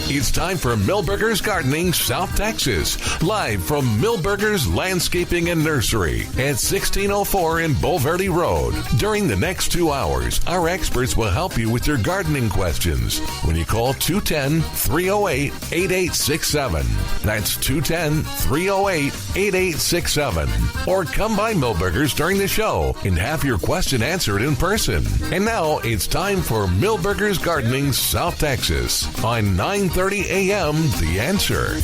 It's time for Milberger's Gardening South Texas, live from Milberger's Landscaping and Nursery at 1604 in Bulverde Road. During the next 2 hours, our experts will help you with your gardening questions when you call 210-308-8867. That's 210-308-8867. Or come by Milberger's during the show and have your question answered in person. And now it's time for Milberger's Gardening South Texas on 9:30 a.m. The Answer.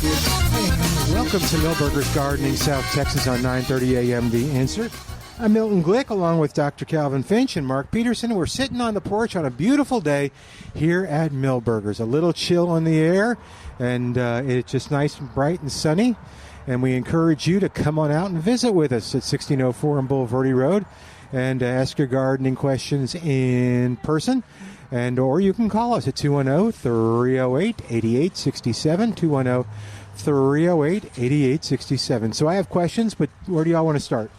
Welcome to Milberger's Gardening South Texas on 9:30 a.m. The Answer. I'm Milton Glueck along with Dr. Calvin Finch and Mark Peterson. We're sitting on the porch on a beautiful day here at Milberger's. A little chill on the air, and it's just nice and bright and sunny. And we encourage you to come on out and visit with us at 1604 on Bulverde Road and ask your gardening questions in person. Or you can call us at 210-308-8867, 210-308-8867. So I have questions, but where do y'all want to start?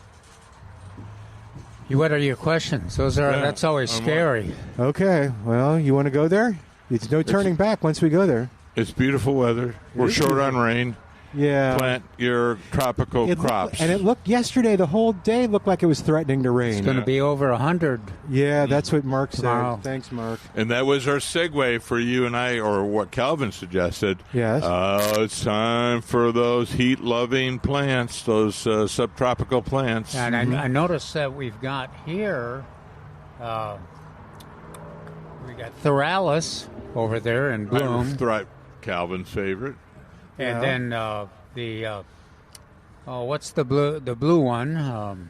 What are your questions? That's always scary. Okay, well, you want to go there? It's no turning back once we go there. It's beautiful weather. We're short on rain. Yeah. Plant your tropical crops. And it looked yesterday, the whole day looked like it was threatening to rain. It's going to be over 100. Yeah, that's what Mark said. Tomorrow. Thanks, Mark. And that was our segue for you and I, or what Calvin suggested. Yes. It's time for those heat-loving plants, those subtropical plants. And I noticed that we've got here, we got Theralis over there in bloom. Calvin's favorite. And then what's the blue one?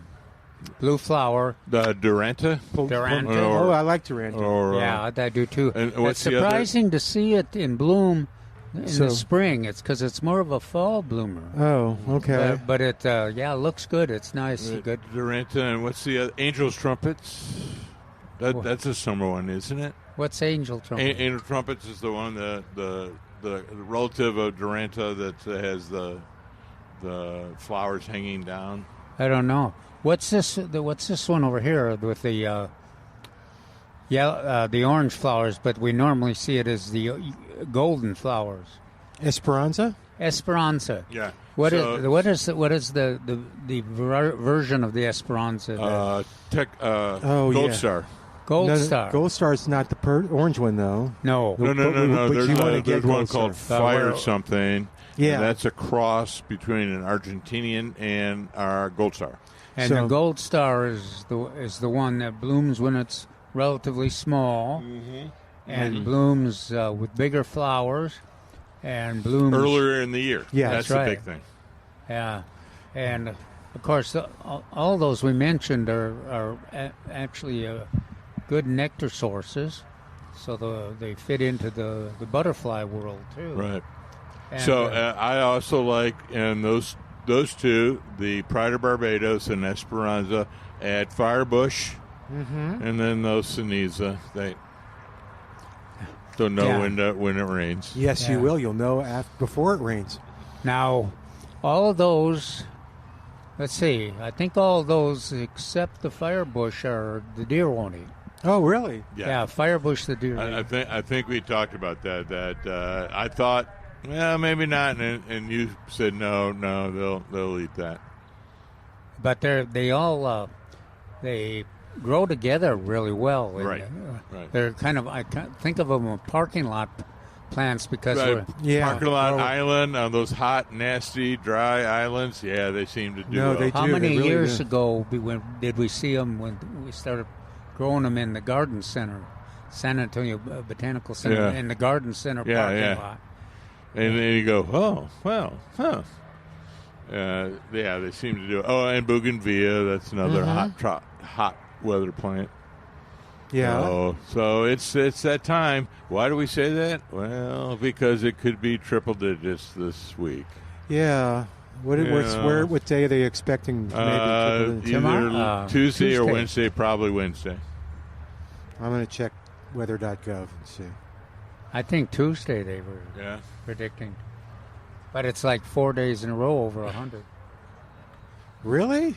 Blue flower. The Duranta? Duranta. Oh, I like Duranta. Yeah, I do too. And it's surprising to see it in bloom in the spring. It's because it's more of a fall bloomer. Oh, okay. But it looks good. It's nice. Good. Duranta, and what's the other? Angel's Trumpets. That's a summer one, isn't it? What's Angel Trumpets? Angel Trumpets is the one the relative of Duranta that has the flowers hanging down. I don't know. What's this one over here with the the orange flowers? But we normally see it as the golden flowers. Esperanza. Yeah. What is the version of the Esperanza? Gold Star. Gold Star. Gold Star is not the orange one, though. No. No. There's one called Fire something. Yeah. And that's a cross between an Argentinian and our Gold Star. And the Gold Star is the one that blooms when it's relatively small, and blooms with bigger flowers, and blooms earlier in the year. Yeah, that's right. the big thing. Yeah, and of course all those we mentioned are actually good nectar sources, so they fit into the butterfly world too. Right. And, so I also like those two, the Pride of Barbados and Esperanza, add Firebush, and then those Ceniza. They'll know when it rains. Yes, you will. You'll know before it rains. Now, all of those. Let's see. I think all of those except the Firebush are the deer won't eat. Oh, really? Yeah, Firebush the deer. I think we talked about that. I thought, well, maybe not, and you said no, they'll eat that. But they all grow together really well. Right. They're kind of, I think of them as parking lot plants because parking lot island on those hot, nasty, dry islands. Yeah, they seem to do. No, they do. How many really years do. ago did we see them when we started growing them in the garden center, San Antonio Botanical Center, in the garden center parking lot? And then you go, oh, well, huh. They seem to do it. Oh, and bougainvillea, that's another hot weather plant. Yeah. So it's that time. Why do we say that? Well, because it could be triple digits this week. Yeah. What day are they expecting? Maybe either Tuesday or Wednesday. Probably Wednesday. I'm going to check weather.gov and see. I think Tuesday they were predicting. But it's like 4 days in a row over 100. Really?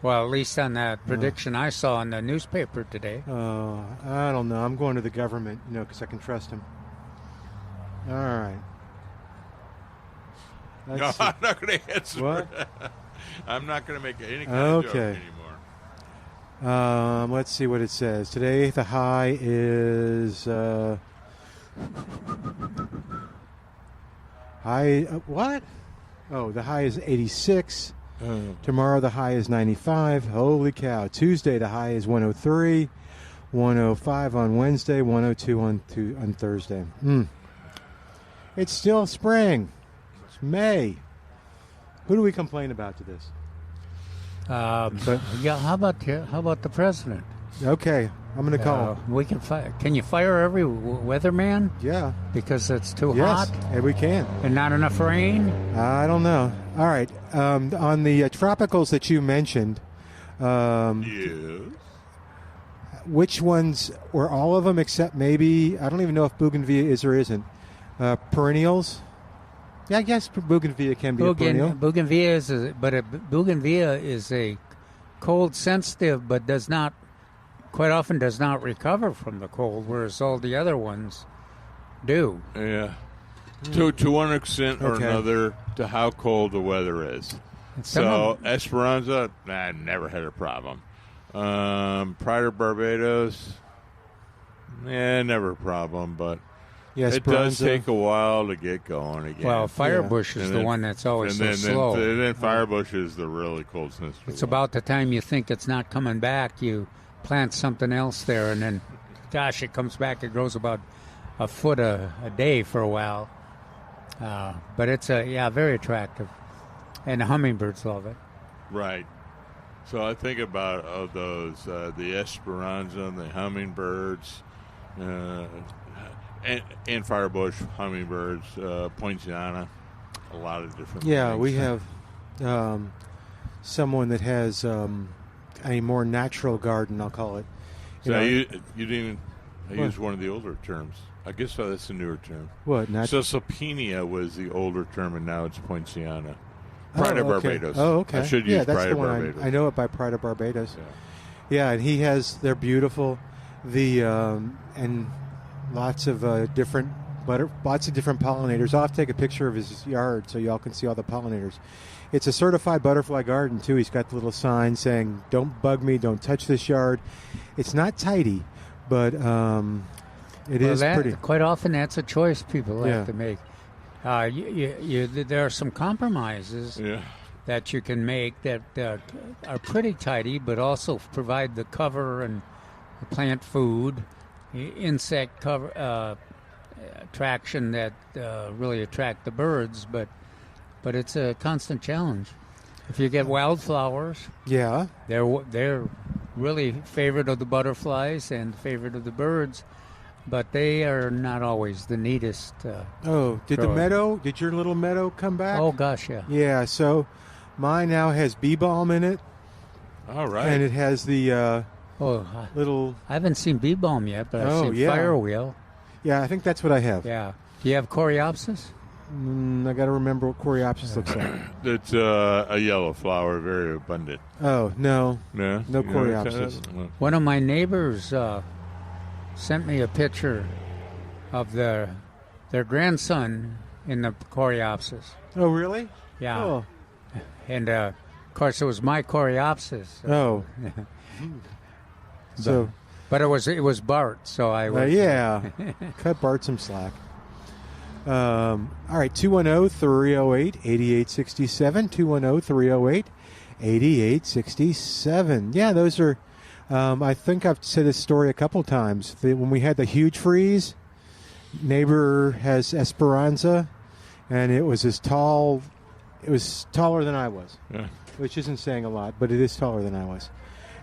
Well, at least on that prediction I saw in the newspaper today. I don't know. I'm going to the government, because I can trust them. All right. No, I'm not going to answer. What? I'm not going to make any kind of joke anymore. Let's see what it says. Today the high is what? Oh, the high is 86. Tomorrow the high is 95. Holy cow. Tuesday the high is 103. 105 on Wednesday, 102 on Thursday. It's still spring. It's May. Who do we complain about to this? Yeah, how about the president? Okay, I'm going to call him. We can fire. Can you fire every weatherman? Yeah. Because it's too Yes, hot and we can. and not enough rain? I don't know. All right. On the tropicals that you mentioned, Yes. which ones, or all of them except maybe, I don't even know if bougainvillea is or isn't, perennials? Yeah, I guess bougainvillea can be a perennial. Bougainvillea is a cold sensitive, but quite often does not recover from the cold, whereas all the other ones do. Yeah. To one extent or another, to how cold the weather is. So Esperanza, never had a problem. Pride of Barbados, never a problem, but Yes, it does take a while to get going again. Well, Firebush is the one that's always so slow. And then Firebush is the really cold sensitive. It's about the time you think it's not coming back, you plant something else there, and then, gosh, it comes back. It grows about a foot a day for a while. But it's very attractive, and the hummingbirds love it. Right. So I think about those, the Esperanza and the hummingbirds, and Firebush, hummingbirds, Poinciana, a lot of different things. We have someone that has a more natural garden, I'll call it. You didn't use one of the older terms. I guess that's a newer term. What? So Sapenia was the older term, and now it's Poinciana. Pride of Barbados. Oh, okay. I should use that's Pride the of one Barbados. I know it by Pride of Barbados. Yeah. And they're beautiful. And lots of different pollinators. I'll have to take a picture of his yard so y'all can see all the pollinators. It's a certified butterfly garden too. He's got the little sign saying, "Don't bug me, don't touch this yard." It's not tidy, but it is pretty. Quite often, that's a choice people have to make. There are some compromises that you can make that are pretty tidy, but also provide the cover and plant food, insect cover attraction that really attract the birds. But it's a constant challenge. If you get wildflowers, they're really favorite of the butterflies and favorite of the birds. But they are not always the neatest. Did your little meadow come back? Oh, gosh, yeah. Yeah, so mine now has bee balm in it. All right. And it has the little... I haven't seen bee balm yet, but I've seen firewheel. Yeah, I think that's what I have. Yeah. Do you have coreopsis? I got to remember what coreopsis looks like. It's a yellow flower, very abundant. Oh, no. No coreopsis. One of my neighbors... sent me a picture of their grandson in the coreopsis. Oh, really? Yeah. Oh. And, of course, it was my coreopsis. Oh. But it was Bart, so I was... Cut Bart some slack. All right, 210-308-8867, 210-308-8867. Yeah, those are... I think I've said this story a couple times. When we had the huge freeze, neighbor has Esperanza, and it was taller than I was, which isn't saying a lot, but it is taller than I was.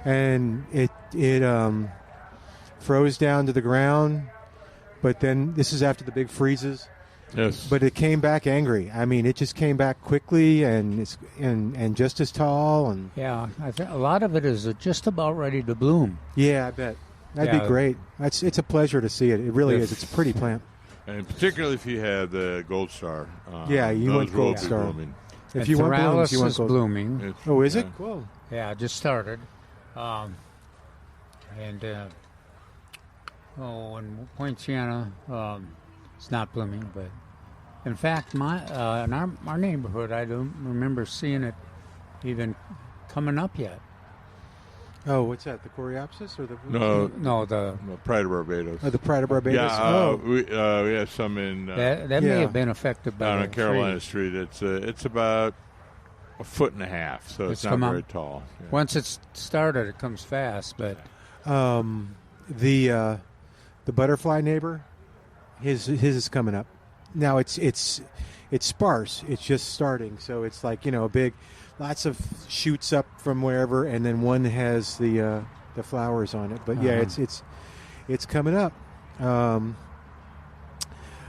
And it froze down to the ground, but then this is after the big freezes. Yes. But it came back angry. I mean, it just came back quickly and just as tall. And yeah, I think a lot of it is just about ready to bloom. Yeah, I bet. That'd be great. It's a pleasure to see it. It really is. It's a pretty plant. And particularly if you have the gold star. You want gold star. Blooming. If you want blooms, you want is gold. blooming. Is it? Cool. Yeah, it just started. And Poinciana. it's not blooming. But in fact, in our neighborhood, I don't remember seeing it even coming up yet. Oh, what's that? The Coreopsis or the the Pride of Barbados. Oh, the Pride of Barbados. Yeah, we have some in that may have been affected by down the on Carolina trees. Street. It's about 1.5 feet, so it's not very tall. Yeah. Once it's started, it comes fast. But the butterfly neighbor, his is coming up. Now it's sparse. It's just starting, so it's like big. Lots of shoots up from wherever, and then one has the flowers on it. But yeah, it's coming up.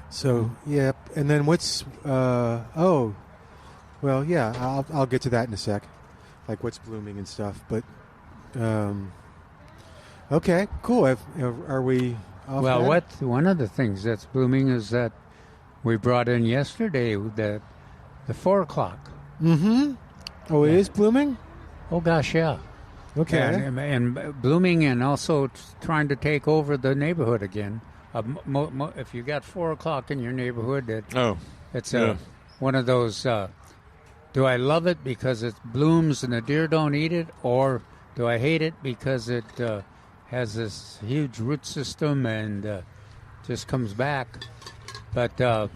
So yeah, and then what's I'll get to that in a sec, like what's blooming and stuff. But okay, cool. Are we? Off one of the things that's blooming is that we brought in yesterday the 4 o'clock. Mm-hmm. Oh, it is blooming? Oh, gosh, yeah. Okay. And blooming and also trying to take over the neighborhood again. If you got 4 o'clock in your neighborhood, it's one of those, do I love it because it blooms and the deer don't eat it, or do I hate it because it has this huge root system and just comes back? But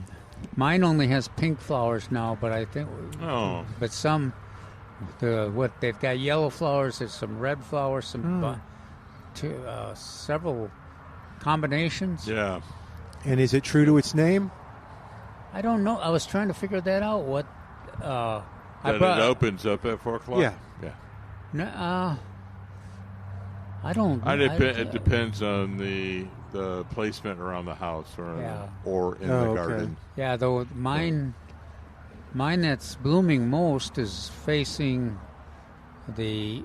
mine only has pink flowers now, but I think... Oh. But some... they've got yellow flowers. There's some red flowers. Several combinations. Yeah. And is it true to its name? I don't know. I was trying to figure that out. What? It opens up at 4 o'clock. Yeah. Yeah. I don't. It depends on the placement around the house or in the garden. Yeah. Though mine that's blooming most is facing the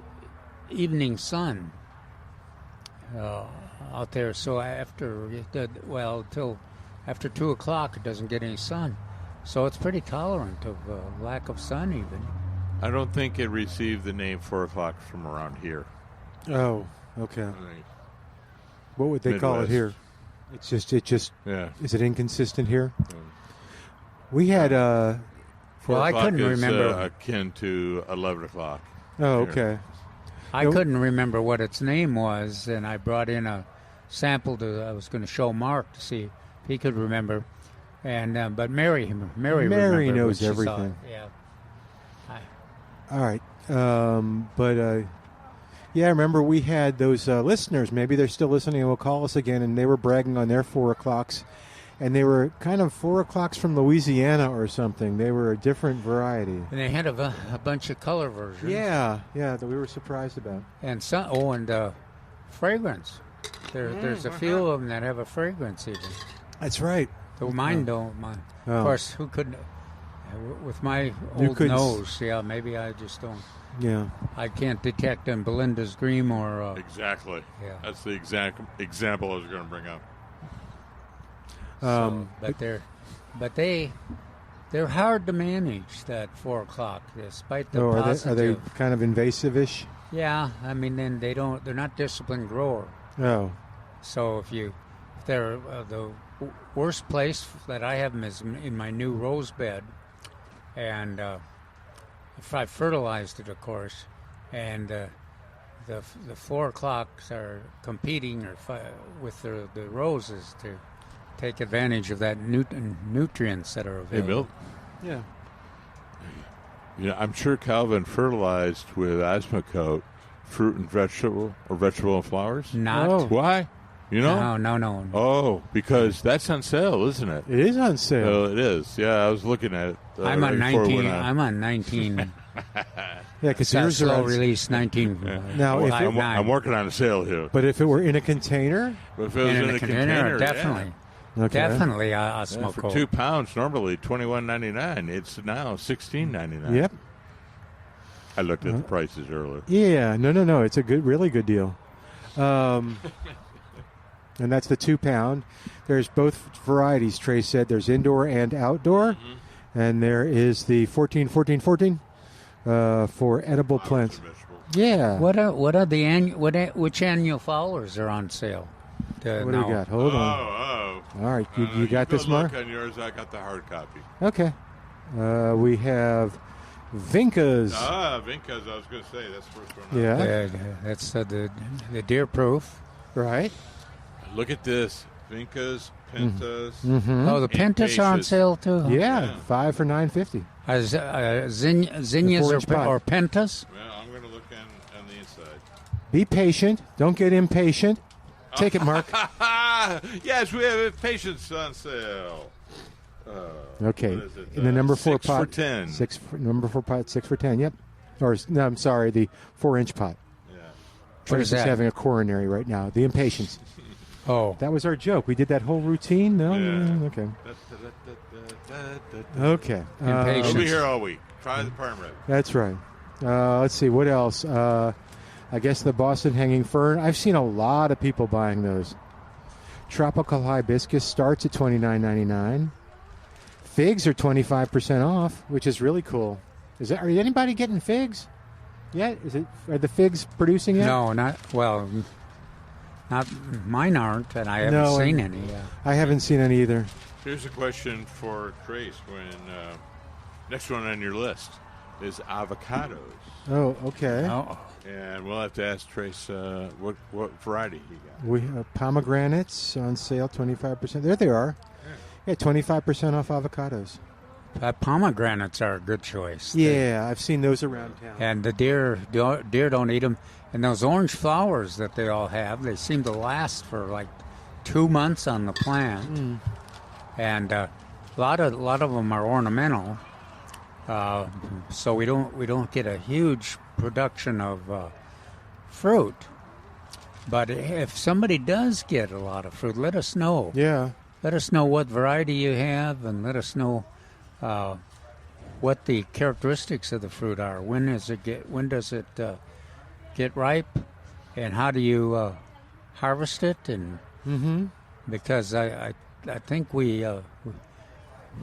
evening sun out there. So until after 2 o'clock, it doesn't get any sun. So it's pretty tolerant of lack of sun even. I don't think it received the name 4 o'clock from around here. Oh, okay. What would they Midwest. call it here? It just. Yeah. Is it inconsistent here? We had 4 I o'clock couldn't is, remember. Akin to 11 o'clock. Oh, here. okay. I couldn't remember what its name was, and I brought in a sample I was going to show Mark to see if he could remember. And but Mary knows everything. Yeah. All right. I remember we had those listeners. Maybe they're still listening and will call us again, and they were bragging on their 4 o'clocks. And they were kind of 4 o'clocks from Louisiana or something. They were a different variety. And they had a bunch of color versions. Yeah, that we were surprised about. And fragrance. There's a few of them that have a fragrance even. That's right. So mine don't. Of course, who couldn't? With my old nose, maybe I just don't. Yeah. I can't detect in Belinda's Dream or... exactly. Yeah. That's the exact example I was going to bring up. They're hard to manage, that 4 o'clock, despite the positive. Are they kind of invasive-ish? Yeah, I mean, then they're not disciplined grower. Oh. So if they're the worst place that I have them is in my new rose bed, and if I fertilized it, of course, and the 4 o'clocks are competing with the roses to take advantage of that nutrients that are available. Hey, Milt. Yeah. Yeah, I'm sure Calvin fertilized with Osmocote fruit and vegetable and flowers. Not. Oh. Why? You know? No. Oh, because that's on sale, isn't it? It is on sale. Oh, it is. Yeah, I was looking at it. I'm on 19. I'm on 19. Yeah, because yours are slow on release 19. Now, if I'm working on a sale here. But if it were in a container, But if it was in a container, definitely. okay. Definitely, I smoke for cold. £2 normally $21.99. It's now $16.99. Yep. I looked at the prices earlier. Yeah, no. It's a really good deal. And that's the 2 pound. There's both varieties, Trey said. There's indoor and outdoor. Mm-hmm. And there is the 14 for edible plants. Yeah. What are the which annual flowers are on sale? What do we got? Hold on. Oh. All right, you got this, Mark? Look on yours. I got the hard copy. Okay. We have Vinca's. Vinca's. I was going to say that's the first one. Yeah. That's the deer proof. Right. Look at this. Vinca's, Pentas. Mm-hmm. Oh, the Pentas are on sale too. Yeah, 5 for $9.50. Zinnias or Pentas. Well, I'm going to look on the inside. Be patient. Don't get impatient. Take it, Mark. Yes, we have patience on sale. Okay. In the number 4 6 pot. for 10. Number 4 pot, 6 for 10. Yep. Or no, I'm sorry, the 4-inch pot. Yeah. Trace is having a coronary right now. The impatience. Oh, that was our joke. We did that whole routine. No. Yeah. Okay. Okay. Impatience. We'll be here all week. Try the perm rib. That's right. Let's see what else. I guess the Boston hanging fern. I've seen a lot of people buying those. Tropical hibiscus starts at $29.99. Figs are 25% off, which is really cool. Are anybody getting figs yet? Are the figs producing yet? No, not mine aren't, and I haven't seen any. I haven't seen any either. Here's a question for Trace. When next one on your list is avocados. Oh, okay. Oh. And we'll have to ask Trace what variety he got. We have pomegranates on sale, 25%. There they are. Yeah, 25% off avocados. Pomegranates are a good choice. Yeah, I've seen those around town. And the deer don't eat them. And those orange flowers that they all have, they seem to last for like 2 months on the plant. And a lot of them are ornamental. So we don't get a huge production of fruit. But if somebody does get a lot of fruit, let us know. Yeah. Let us know what variety you have, and let us know what the characteristics of the fruit are. When does it get ripe, and how do you harvest it? And because I think we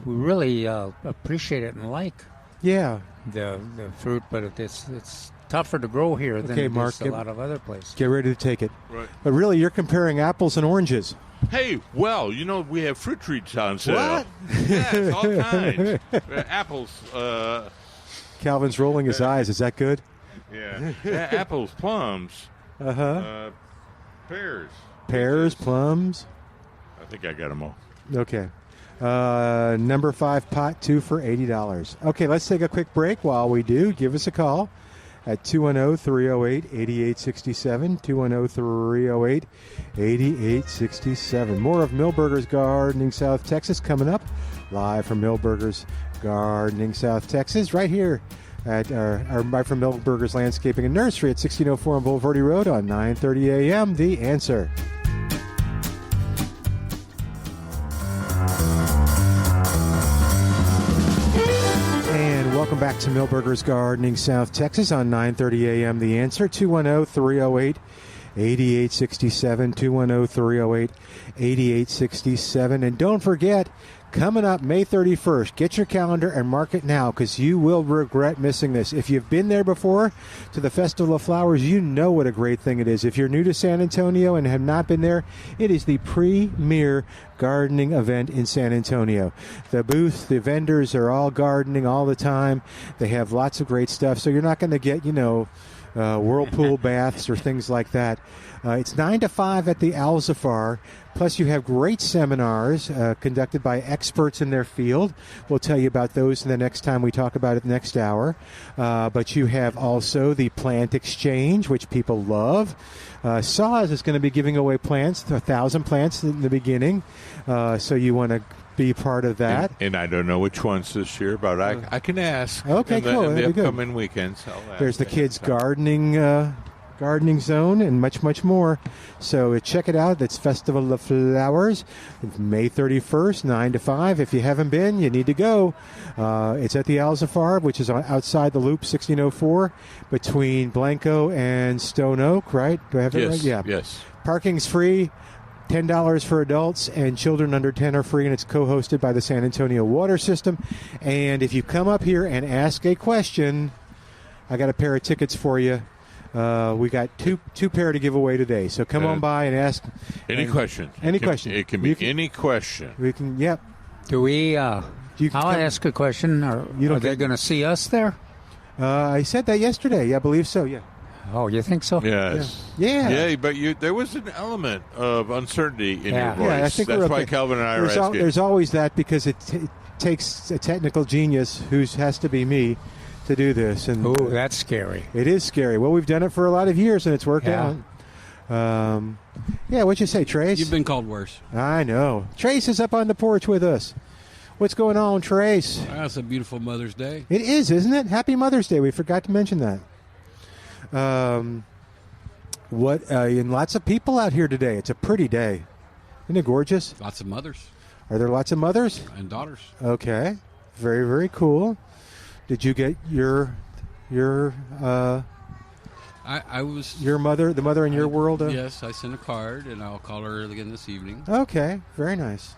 really appreciate it and like the fruit, but it's tougher to grow here than it is a lot of other places. Get ready to take it. Right. But really, you're comparing apples and oranges. Hey, well, we have fruit treats on sale. What? Yes, all kinds. Apples. Calvin's rolling his eyes. Is that good? Yeah. Apples, plums. Pears. Pears, plums. I think I got them all. Okay. Number 5 pot, 2 for $80. Okay, let's take a quick break. While we do, give us a call at 210-308-8867, 210-308-8867. More of Milberger's Gardening South Texas coming up, live from Milberger's Gardening South Texas, right here at right from Milberger's Landscaping and Nursery at 1604 on Boulevardy Road on 9:30 a.m. The Answer. Welcome back to Milberger's Gardening South Texas on 9:30 a.m. The Answer, 210-308-8867, 210-308-8867. And don't forget, coming up May 31st, get your calendar and mark it now because you will regret missing this. If you've been there before to the Festival of Flowers, you know what a great thing it is. If you're new to San Antonio and have not been there, it is the premier gardening event in San Antonio. The booth, the vendors are all gardening all the time. They have lots of great stuff. So you're not going to get, whirlpool baths or things like that. It's 9 to 5 at the Alzafar. Plus, you have great seminars conducted by experts in their field. We'll tell you about those in the next time we talk about it next hour. But you have also the plant exchange, which people love. Saws is going to be giving away plants, 1,000 plants in the beginning. So you want to be part of that. And I don't know which ones this year, but I can ask. Okay, cool. In the upcoming weekends. There's the kids' gardening zone and much, much more. So check it out. It's Festival of Flowers, May 31st, 9 to 5. If you haven't been, you need to go. It's at the Alzafar, which is outside the Loop, 1604, between Blanco and Stone Oak, right? Do I have it right? Yeah. Yes. Parking's free. $10 for adults, and children under 10 are free, and it's co-hosted by the San Antonio Water System. And if you come up here and ask a question, I got a pair of tickets for you. We got two pair to give away today. So come on by and ask. Any question. Any question. It can be any question. We can, yep. Do we, I'll ask a question. Are they going to see us there? I said that yesterday. I believe so, yeah. Oh, you think so? Yes. Yeah, but there was an element of uncertainty in your voice. Yeah, I think that's why Calvin and I are asking. There's always that because it takes a technical genius who has to be me to do this. And that's scary. It is scary. Well, we've done it for a lot of years, and it's worked out. What'd you say, Trace? You've been called worse. I know. Trace is up on the porch with us. What's going on, Trace? It's a beautiful Mother's Day. It is, isn't it? Happy Mother's Day. We forgot to mention that. And lots of people out here today. It's a pretty day. Isn't it gorgeous? Lots of mothers. Are there lots of mothers? And daughters. Okay. Very, very cool. Did you get your I was your mother, the mother in your world? Yes, I sent a card, and I'll call her again this evening. Okay. Very nice.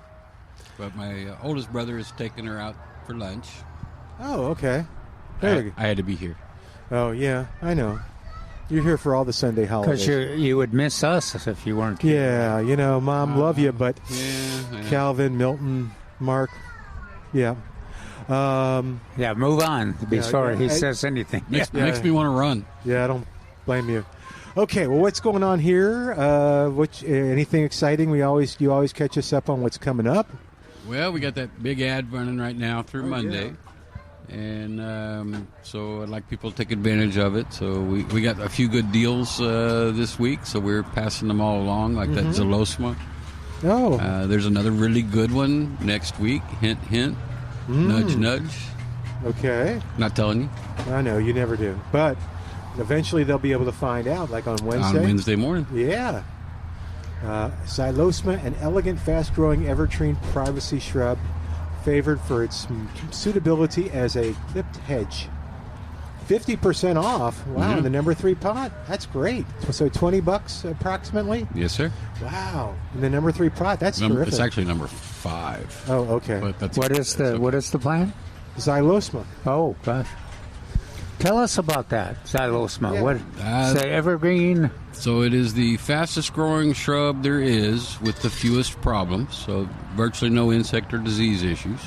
But my oldest brother is taking her out for lunch. Oh, okay. I had to be here. Oh, yeah. I know. You're here for all the Sunday holidays. Because you would miss us if you weren't here. Yeah, Mom, love you, but Yeah. Calvin, Milton, Mark, yeah. Move on before he says anything. Makes me want to run. Yeah, I don't blame you. Okay, well, what's going on here? Anything exciting? You always catch us up on what's coming up. Well, we got that big ad running right now through Monday. Yeah. And so I'd like people to take advantage of it. So we got a few good deals this week, so we're passing them all along, like that Zalosma. Oh. There's another really good one next week. Hint, hint. Nudge, nudge. Okay. Not telling you. I know, you never do. But eventually they'll be able to find out, like on Wednesday. On Wednesday morning. Yeah. Xylosma, an elegant, fast-growing evergreen privacy shrub, favored for its suitability as a clipped hedge. 50% off. Wow, the number 3 pot. That's great. So $20 approximately? Yes, sir. Wow. And the number 3 pot. That's terrific. It's actually number 5. Oh, okay. But what is the plan? Xylosma. Oh, gosh. Tell us about that, Xylosma. Yeah. What? Say evergreen. So it is the fastest growing shrub there is with the fewest problems. So virtually no insect or disease issues.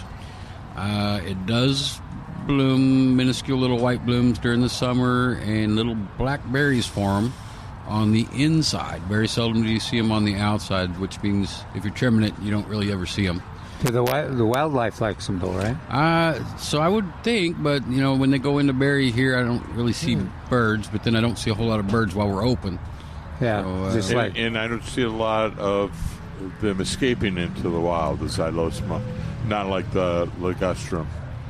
It does bloom minuscule little white blooms during the summer, and little black berries form on the inside. Very seldom do you see them on the outside, which means if you're trimming it, you don't really ever see them. The wildlife likes them, though, right? So I would think, but when they go into berry here, I don't really see birds. But then I don't see a whole lot of birds while we're open. Yeah, so, and I don't see a lot of them escaping into the wild. The Xylosma, not like the ligustrum.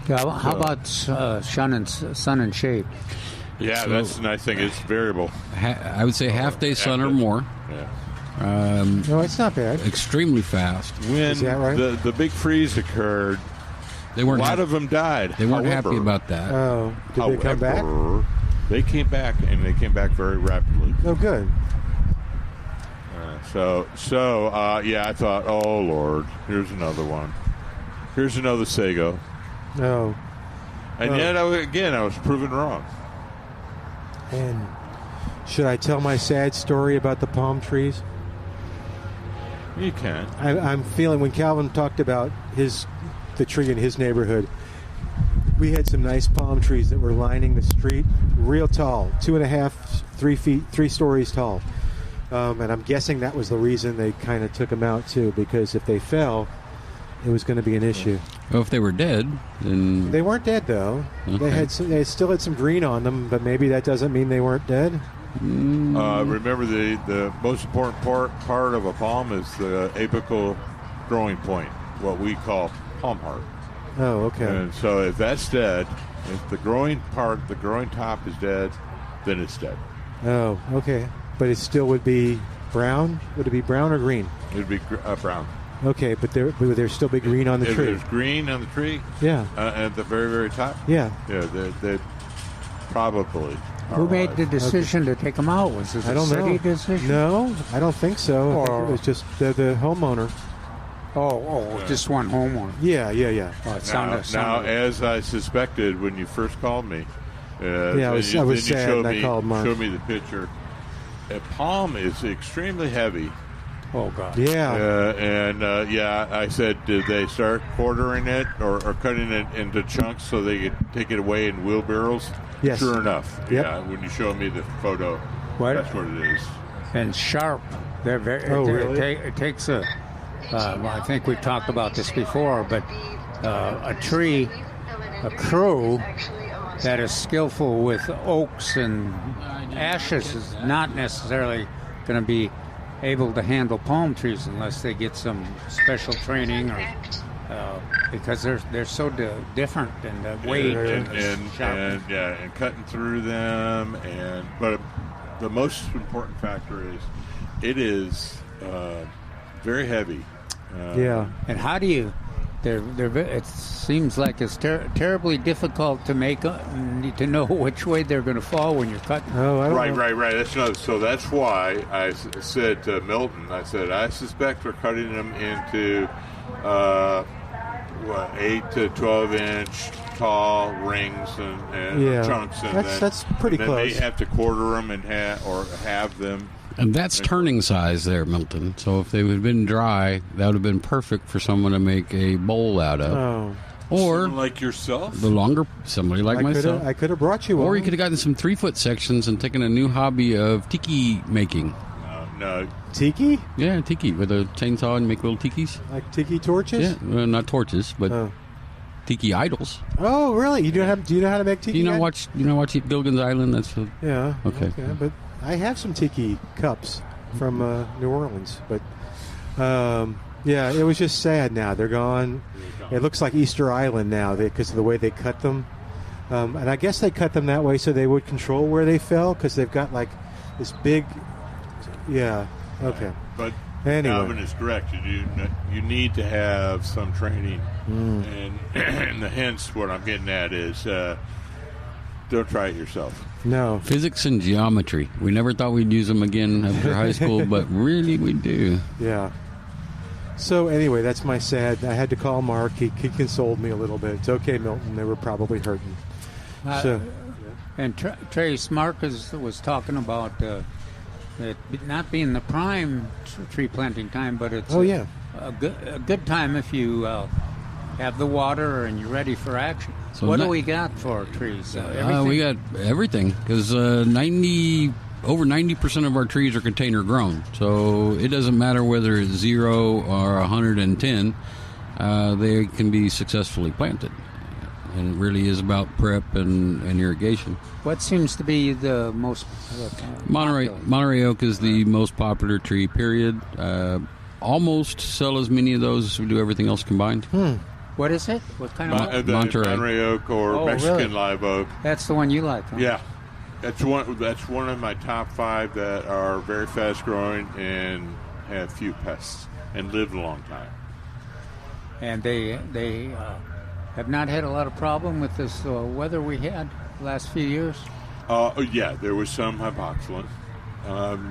Yeah, how about sun and shade? Yeah, that's the nice thing. It's variable. I would say half-day sun or more. Yeah. No, it's not bad. Extremely fast. When Is that right? the big freeze occurred, a lot of them died. They weren't happy about that. Oh, did they come back? They came back, and they came back very rapidly. Oh, good. I thought, oh, Lord, here's another one. Here's another sago. No. And yet, I was proven wrong. And should I tell my sad story about the palm trees? You can. I'm feeling when Calvin talked about the tree in his neighborhood, we had some nice palm trees that were lining the street, real tall, 2.5, 3 feet, 3 stories tall. And I'm guessing that was the reason they kind of took them out too, because if they fell, it was going to be an issue. Well, if they were dead, then they weren't dead though. Okay. They still had some green on them, but maybe that doesn't mean they weren't dead. Remember, the most important part of a palm is the apical growing point, what we call palm heart. Oh, okay. And so if that's dead, if the growing top is dead, then it's dead. Oh, okay. But it still would be brown? Would it be brown or green? It would be brown. Okay, but there still be green on the tree? There's green on the tree. Yeah. At the very, very top. Yeah. Yeah, they probably. Who made the decision to take them out? Was it a city decision? No, I don't think so. I think it was just the homeowner. Just one homeowner. Yeah. Oh, it sounded now, as I suspected when you first called me, I was sad, and I called Mark. Showed me the picture. A palm is extremely heavy. Oh, God. Yeah. I said, did they start quartering it or cutting it into chunks so they could take it away in wheelbarrows? Yes. Sure enough. Yep. Yeah, when you showed me the photo, that's what it is. And sharp. They're very. Really? It takes a. I think we've talked about this before, but a crew that is skillful with oaks and ashes is not necessarily going to be able to handle palm trees unless they get some special training, or because they're so different in the weight and cutting through them. But the most important factor is it is very heavy. And how do you? It seems like it's terribly difficult to to know which way they're going to fall when you're cutting. Oh, I don't know. Right. So that's why I said to Milton, I suspect we're cutting them into 8 to 12 inch tall rings and chunks, and that's pretty and then close. they have to quarter them and have them. And that's turning size there, Milton. So if they would have been dry, that would have been perfect for someone to make a bowl out of. Oh. Or someone like yourself, the longer, somebody like myself. I could have brought you one. Or you could have gotten some 3-foot sections and taken a new hobby of tiki making. No. Tiki? Yeah, tiki with a chainsaw and make little tikis. Like tiki torches? Yeah, not torches, but tiki idols. Oh, really? Do you know how to make tiki? Do you not watch Gilligan's Island? That's okay. But I have some tiki cups from New Orleans, but it was just sad. Now they're gone. It looks like Easter Island now because of the way they cut them, and I guess they cut them that way so they would control where they fell because they've got like this big. Yeah. Okay. But anyway, Calvin is correct. You need to have some training, and hence what I'm getting at is don't try it yourself. No. Physics and geometry. We never thought we'd use them again after high school, but really we do. Yeah. So anyway, that's my sad. I had to call Mark. He consoled me a little bit. It's okay, Milton. They were probably hurting. And Trace Marcus was talking about it not being the prime tree planting time, but it's a good time if you have the water and you're ready for action. So what do we got for trees? We got everything because over 90% of our trees are container grown. So it doesn't matter whether it's 0 or 110, they can be successfully planted. And it really is about prep and irrigation. What seems to be the most Monterey oak is the most popular tree, period. Almost sell as many of those as we do everything else combined. What is it? What kind of Monterey oak or Mexican live oak. That's the one you like, huh? Yeah. That's one of my top 5 that are very fast growing and have few pests and live a long time. And they have not had a lot of problem with this weather we had the last few years? There was some hypoxylon.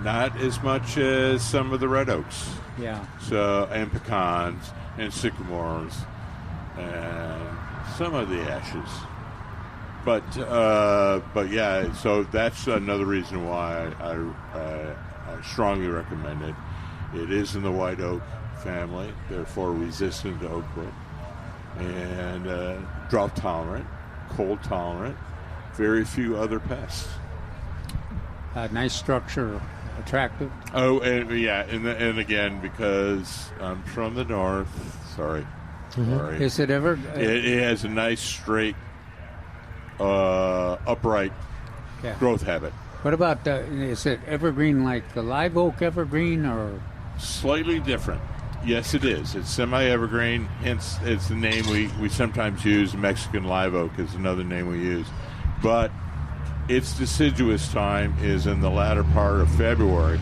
Not as much as some of the red oaks. Yeah. So, and pecans and sycamores and some of the ashes. But yeah, so that's another reason why I strongly recommend it. It is in the white oak family, therefore resistant to oak wilt, and drought tolerant, cold tolerant, very few other pests. Nice structure, attractive. Oh, and and again, because I'm from the north. Sorry. Is it ever? It has a nice straight, upright growth habit. What about is it evergreen like the live oak evergreen or? Slightly different. Yes, it is. It's semi-evergreen. Hence, it's the name we sometimes use. Mexican live oak is another name we use, but its deciduous time is in the latter part of February,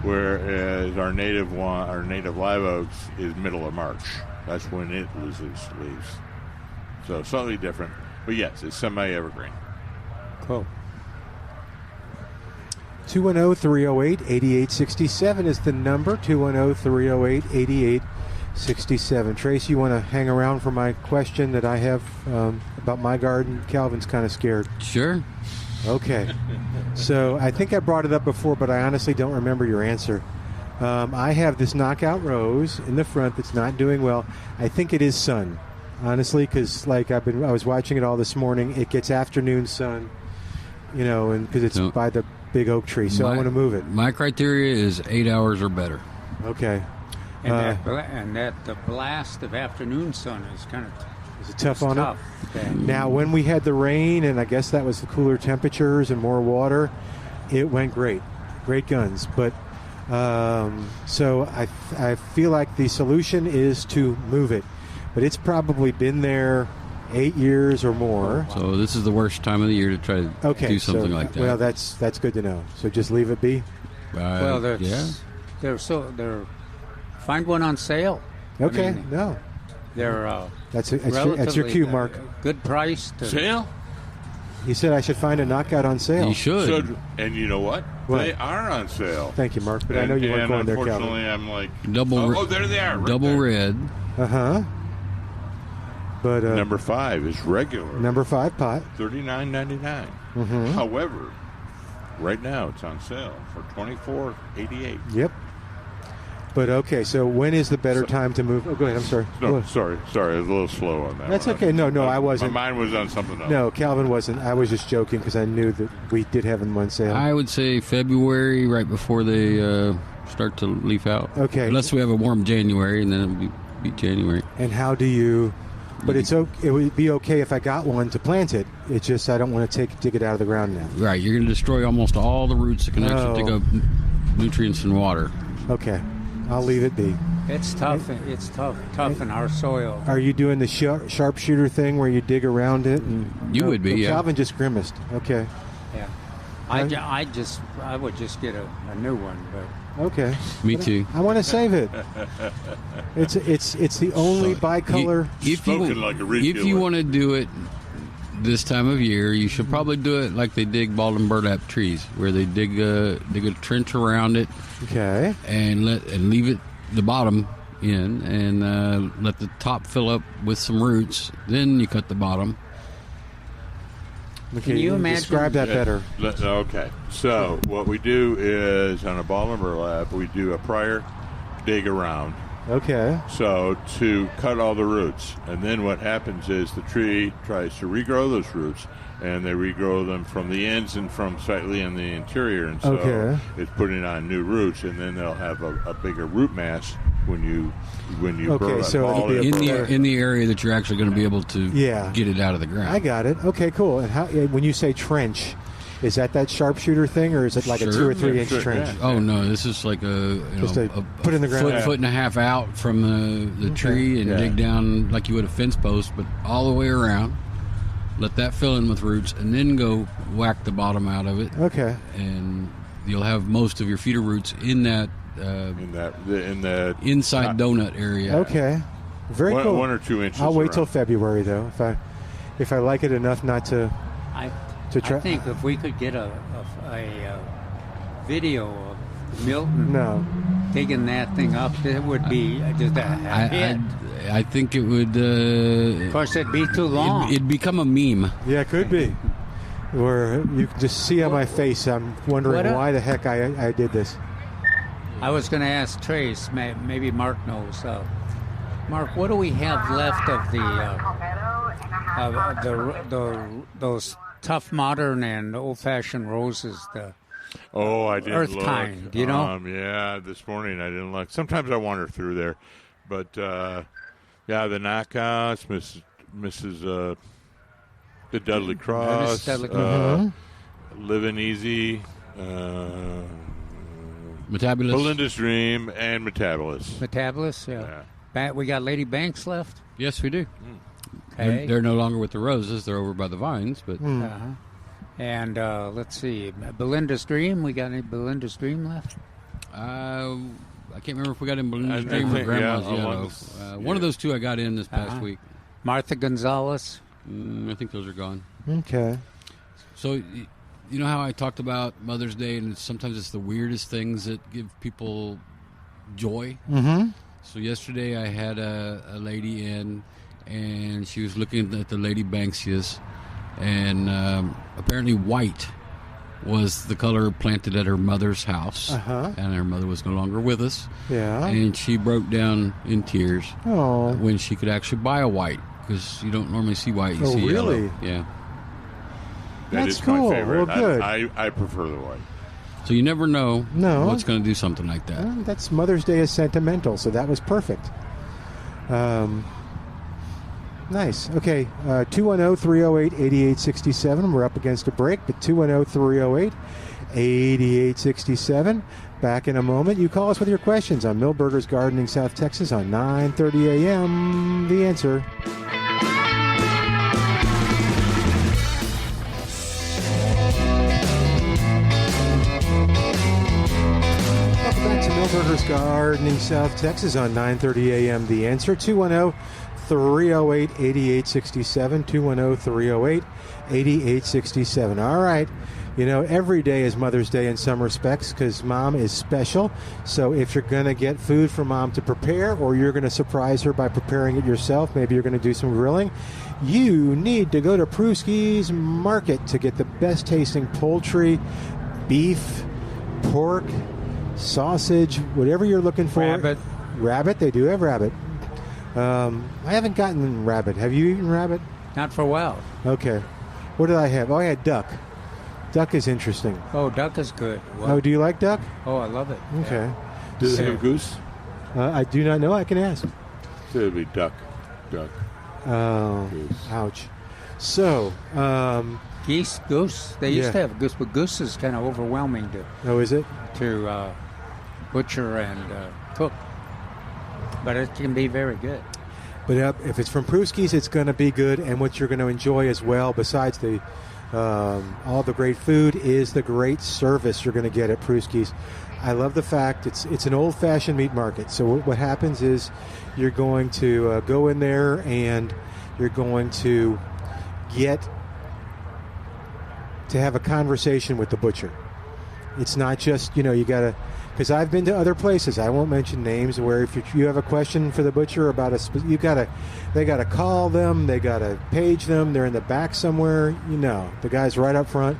whereas our native live oaks is middle of March. That's when it loses leaves. So slightly different, but yes, it's semi-evergreen. Cool. 210-308-8867 is the number. 210-308-8867. 67. Trace, you want to hang around for my question that I have about my garden? Calvin's kind of scared. Sure. Okay. So I think I brought it up before, but I honestly don't remember your answer. I have this knockout rose in the front that's not doing well. I think it is sun, honestly, because I was watching it all this morning. It gets afternoon sun, and because it's by the big oak tree, so I want to move it. My criteria is 8 hours or better. Okay. And the blast of afternoon sun is kind of is it tough on tough. it? Now, when we had the rain, and I guess that was the cooler temperatures and more water, it went great guns. But so I feel like the solution is to move it, but it's probably been there 8 years or more. So this is the worst time of the year to try to do something like that. Well, that's good to know. So just leave it be. Find one on sale. Okay, they're that's your cue, Mark. Good price. Sale? He said I should find a knockout on sale. You should. And you know what? They are on sale. Thank you, Mark. But I know you weren't going there, Calvin. Unfortunately, I'm like there they are. Right double there. red. But number 5 is regular. Number 5 pot, $39.99. Mm-hmm. However, right now it's on sale for $24.88. Yep. But okay, so when is the better time to move? Oh, go ahead. I'm sorry. No, sorry. I was a little slow on that. That's okay. No, I wasn't. My mind was on something else. No, Calvin wasn't. I was just joking because I knew that we did have them on sale. I would say February, right before they start to leaf out. Okay. Unless we have a warm January, and then it'll be January. And how do you? But it would be okay if I got one to plant it. It's just I don't want to dig it out of the ground now. Right. You're going to destroy almost all the roots that can actually take up nutrients and water. Okay. I'll leave it be. It's tough. It's tough in our soil. Are you doing the sharpshooter thing where you dig around it? You would be, yeah. Calvin just grimaced. Okay. Yeah. I would just get a new one, but okay. Me too. I want to save it. It's the only bicolor. If you want to do it this time of year, you should probably do it like they dig bald and burlap trees, where they dig a trench around it. Okay. And leave the bottom in, and let the top fill up with some roots. Then you cut the bottom. Okay, can you imagine? Describe that better. Okay. So what we do is on a ball and burlap, we do a prior dig around. Okay. So to cut all the roots, and then what happens is the tree tries to regrow those roots, and they regrow them from the ends and from slightly in the interior, and so it's putting on new roots, and then they'll have a bigger root mass when you burn it. In the area that you're actually going to be able to get it out of the ground. I got it. Okay, cool. And how, when you say trench, is that sharpshooter thing, or is it like a 2 or 3 inch trench? Yeah. Oh no, this is like a put in the ground, foot and a half out from the tree, and dig down like you would a fence post, but all the way around. Let that fill in with roots, and then go whack the bottom out of it. Okay. And you'll have most of your feeder roots in that in the inside donut area. Okay. Very cool. 1 or 2 inches. I'll wait till February though, if I like it enough not to. I think if we could get a video of Milton digging that thing up, it would be just a hit. I think it would. Of course, it'd be too long. It'd become a meme. Yeah, it could be. Or you can just see on my face, I'm wondering why the heck I did this. I was going to ask Trace, maybe Mark knows. Mark, what do we have left of those tough modern and old-fashioned roses? I didn't Earth look. kind, you know? Yeah, this morning I didn't look. Sometimes I wander through there, but the knockouts, Mrs. The Dudley Cross, Living Easy, Metabolist, Belinda's Dream, and Metabolist. Metabolist, yeah. We got Lady Banks left? Yes, we do. Okay. They're no longer with the roses. They're over by the vines. But And let's see, Belinda's Dream. We got any Belinda's Dream left? I can't remember if we got in Belinda's Dream or Grandma's Yellow. One of those two I got in this past week. Martha Gonzalez. I think those are gone. Okay. So, you know how I talked about Mother's Day, and sometimes it's the weirdest things that give people joy? Mm-hmm. So yesterday I had a lady in, and she was looking at the Lady Banksias, and apparently white was the color planted at her mother's house, and her mother was no longer with us. Yeah. And she broke down in tears Oh. when she could actually buy a white, because you don't normally see white. You Oh, see really? yellow. Yeah. That's is cool. my favorite. Well, good. I prefer the white. So you never know No. what's going to do something like that. Well, that's Mother's Day is sentimental, so that was perfect. Nice. Okay, 210-308-8867. We're up against a break, but 210-308-8867. Back in a moment. You call us with your questions on Milberger's Gardening, South Texas on 9:30 a.m. The Answer. Welcome back to Milberger's Gardening, South Texas on 9:30 a.m. The Answer. 210-308-8867. 210-308-8867. All right. You know, every day is Mother's Day in some respects because Mom is special. So if you're going to get food for Mom to prepare, or you're going to surprise her by preparing it yourself, maybe you're going to do some grilling, you need to go to Prusky's Market to get the best tasting poultry, beef, pork, sausage, whatever you're looking for. Rabbit. Rabbit? They do have rabbit. I haven't gotten rabbit. Have you eaten rabbit? Not for a while. Okay. What did I have? Oh, I had duck. Duck is interesting. Oh, duck is good. Oh, do you like duck? Oh, I love it. Okay. Does it have goose? I do not know. I can ask. So it'd be duck. Oh, Goose. ouch. So, Geese, goose. They used Yeah. to have goose, but goose is kind of overwhelming oh, is it? to butcher and cook. But it can be very good. But if it's from Prusky's, it's going to be good. And what you're going to enjoy as well, besides the all the great food, is the great service you're going to get at Prusky's. I love the fact it's an old-fashioned meat market. So what happens is you're going to go in there and you're going to get to have a conversation with the butcher. It's not just, you got to, because I've been to other places, I won't mention names, where if you have a question for the butcher about they got to call them, they got to page them, they're in the back somewhere, the guy's right up front,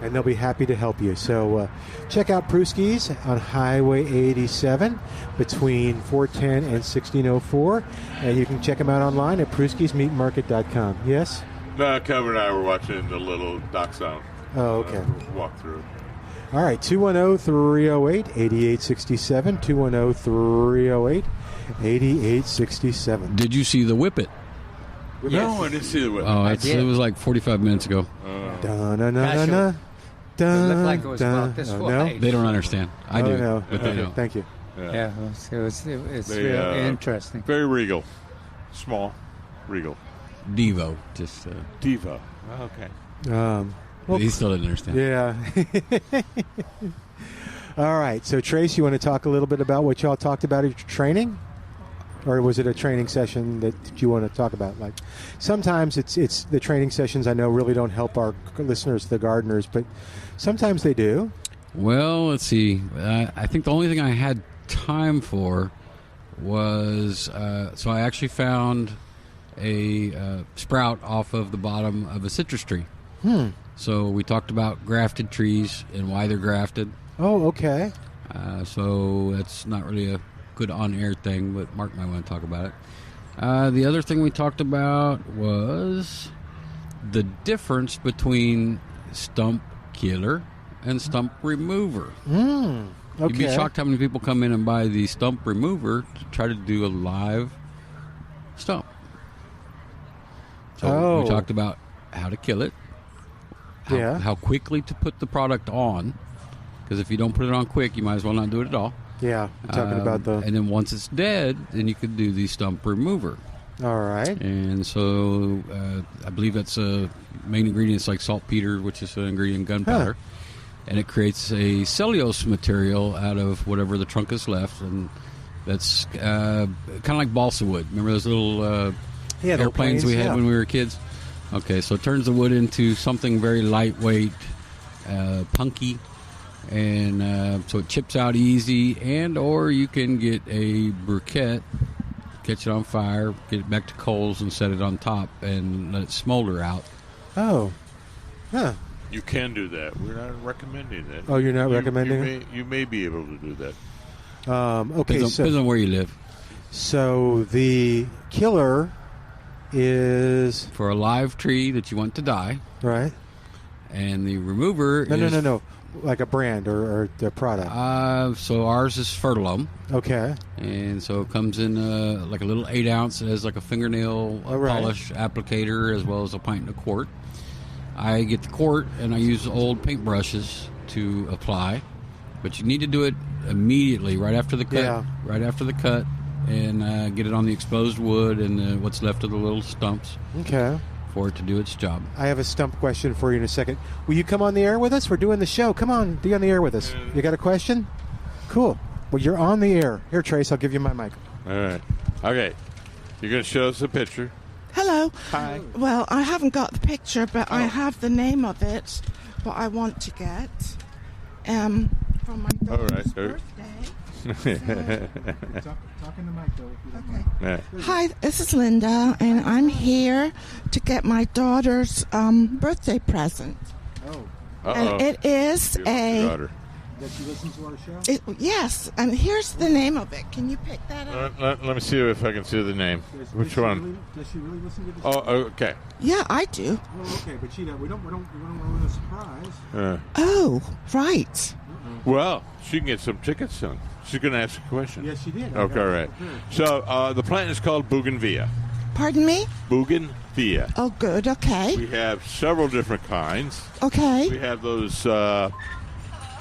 and they'll be happy to help you. So check out Prusky's on Highway 87 between 410 and 1604, and you can check them out online at pruskysmeatmarket.com. Yes? No, Kevin and I were watching the little dachshund. Oh, okay. Walk through. All right, 210-308-8867, 210-308-8867. Did you see the Whippet? No, I didn't see the whip. Oh, it was like 45 minutes ago. Da-na-na-na-na. It looked like it was about this No? wide. They don't understand. I do, No. but they don't. Thank you. Yeah, it was really interesting. Very regal. Small. Regal. Devo, just Diva. Okay. Well, he still didn't understand. yeah. All right. So, Trace, you want to talk a little bit about what y'all talked about at your training? Or was it a training session that you want to talk about? Like, sometimes it's the training sessions I know really don't help our listeners, the gardeners, but sometimes they do. Well, let's see. I think the only thing I had time for was so I actually found a sprout off of the bottom of a citrus tree. So we talked about grafted trees and why they're grafted. Oh, okay. So that's not really a good on-air thing, but Mark might want to talk about it. The other thing we talked about was the difference between stump killer and stump remover. Okay. You'd be shocked how many people come in and buy the stump remover to try to do a live stump. So we talked about how to kill it, how quickly to put the product on, because if you don't put it on quick, you might as well not do it at all. Yeah, I'm talking about the... And then once it's dead, then you could do the stump remover. All right. And so I believe that's a main ingredient. It's like saltpeter, which is an ingredient in gunpowder. And it creates a cellulose material out of whatever the trunk is left. And that's kind of like balsa wood. Remember those little airplanes we had when we were kids? Okay, so it turns the wood into something very lightweight, punky, and so it chips out easy. And or you can get a briquette, catch it on fire, get it back to coals, and set it on top and let it smolder out. Oh, huh. You can do that. We're not recommending that. Oh, you're not recommending it? You may be able to do that. Okay, Depends on where you live. So the killer is For a live tree that you want to die, right. and the remover is... No. Like a brand or the product. So ours is Fertilum. Okay. And so it comes in like a little 8 ounce. It has like a fingernail polish applicator as well as a pint and a quart. I get the quart and I use old paint brushes to apply. But you need to do it immediately, right after the cut. Yeah. Right after the cut, and get it on the exposed wood and what's left of the little stumps. Okay. For it to do its job. I have a stump question for you in a second. Will you come on the air with us? We're doing the show. Come on, be on the air with us. You got a question? Cool. Well, you're on the air. Here, Trace, I'll give you my mic. All right. Okay. You're going to show us a picture. Hello. Hi. Well, I haven't got the picture, but I have the name of it, what I want to get from my daughter's birthday. Talk in the mic, though, if you don't mind. Yeah. Hi, this is Linda, and I'm here to get my daughter's birthday present. Oh. And it is daughter. Does she listen to our show? Yes, and here's the name of it. Can you pick that up? Let me see if I can see the name. Which one? Does she really listen to the Oh, show? okay. Yeah, I do. Oh, okay, but we don't ruin a surprise. Oh, right. Well, she can get some tickets then. She's going to ask a question. Yes, she did. Okay, all right. So the plant is called bougainvillea. Pardon me? Bougainvillea. Oh, good. Okay. We have several different kinds. Okay. We have those, what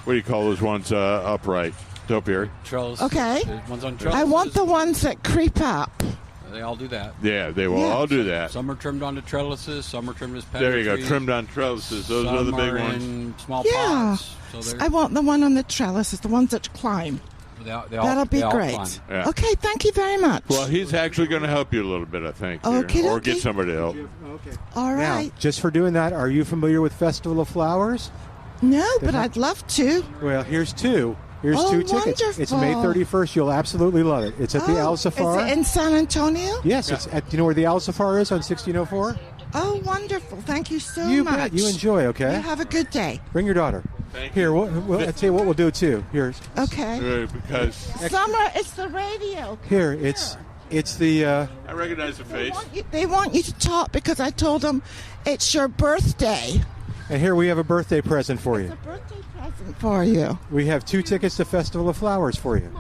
do you call those ones upright? Topiary. Trellis. Okay. One's on trellises. I want the ones that creep up. They all do that. Yeah, they will all do that. Some are trimmed onto trellises. Some are trimmed as patio There you go, trees. trimmed on trellises. Those Some are the big are ones. in small Yeah. pots. So I want the one on the trellises, the ones that climb. That'll be great. Yeah. Okay, thank you very much. Well, he's actually going to help you a little bit, I think. here. Okay, Or okay. get somebody to help. Okay. All Now, right. just for doing that, are you familiar with Festival of Flowers? No, but I'd love to. Well, here's two. Here's Oh, two tickets. It's May wonderful. 31st. You'll absolutely love it. It's at the Al Safar. Is it in San Antonio? Yes, it's at. You know where the Al Safar is on 1604? Oh, wonderful. Thank you so You much. bet. You enjoy, okay? You have a good day. Bring your daughter. Thank Here, you. I'll tell you what we'll do, too. Okay. Because Summer, it's the radio. Here, it's the... I recognize the face. They want you to talk because I told them it's your birthday. and here we have a birthday present for It's you. a birthday present for you. We have 2 tickets to Festival of Flowers for you.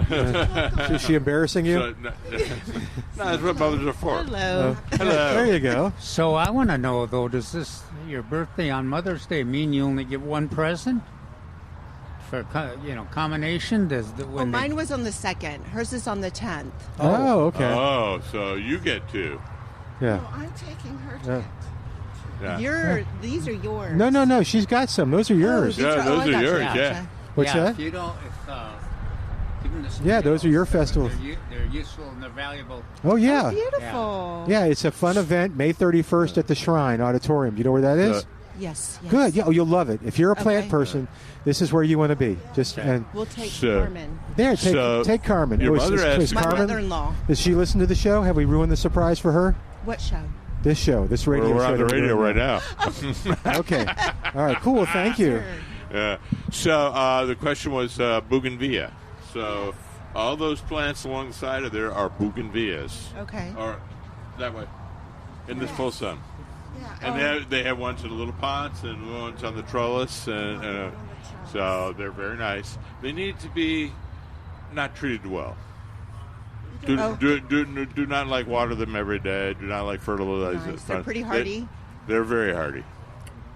Is she embarrassing you? So, no, that's what mothers are for. Hello. Hello. There you go. So I want to know, though, does this, your birthday on Mother's Day, mean you only get one present? For, combination? Well, mine was on the 2nd. Hers is on the 10th. Oh, okay. Oh, so you get 2. Yeah. Oh, I'm taking her Yeah. Yeah. These are yours. No. She's got some. Those are yours. these Yeah, I those are got you. yours, Gotcha. yeah. What's that? If you don't, Yeah, those are your festivals. They're useful and they're valuable. Oh, yeah. Beautiful. Yeah, it's a fun event, May 31st at the Shrine Auditorium. Do you know where that is? Yes. Good. Yeah, you'll love it. If you're a plant Okay. person, this is where you want to be. Just and We'll take So- Carmen. there, So, take Carmen. your is mother asked- My Carmen? mother-in-law. Does she listen to the show? Have we ruined the surprise for her? What show? This show, this radio We're show. on the that we're radio doing right now. Okay. All right. Cool. Thank you. Yeah. So the question was bougainvillea. So all those plants along the side of there are bougainvilleas. Okay. Or that way, in this full sun. Yeah. And they have ones in the little pots and ones on the trellis, and so they're very nice. They need to be not treated well. Do not like water them every day. Do not like fertilize Nice. it. They're pretty hardy. They're very hardy,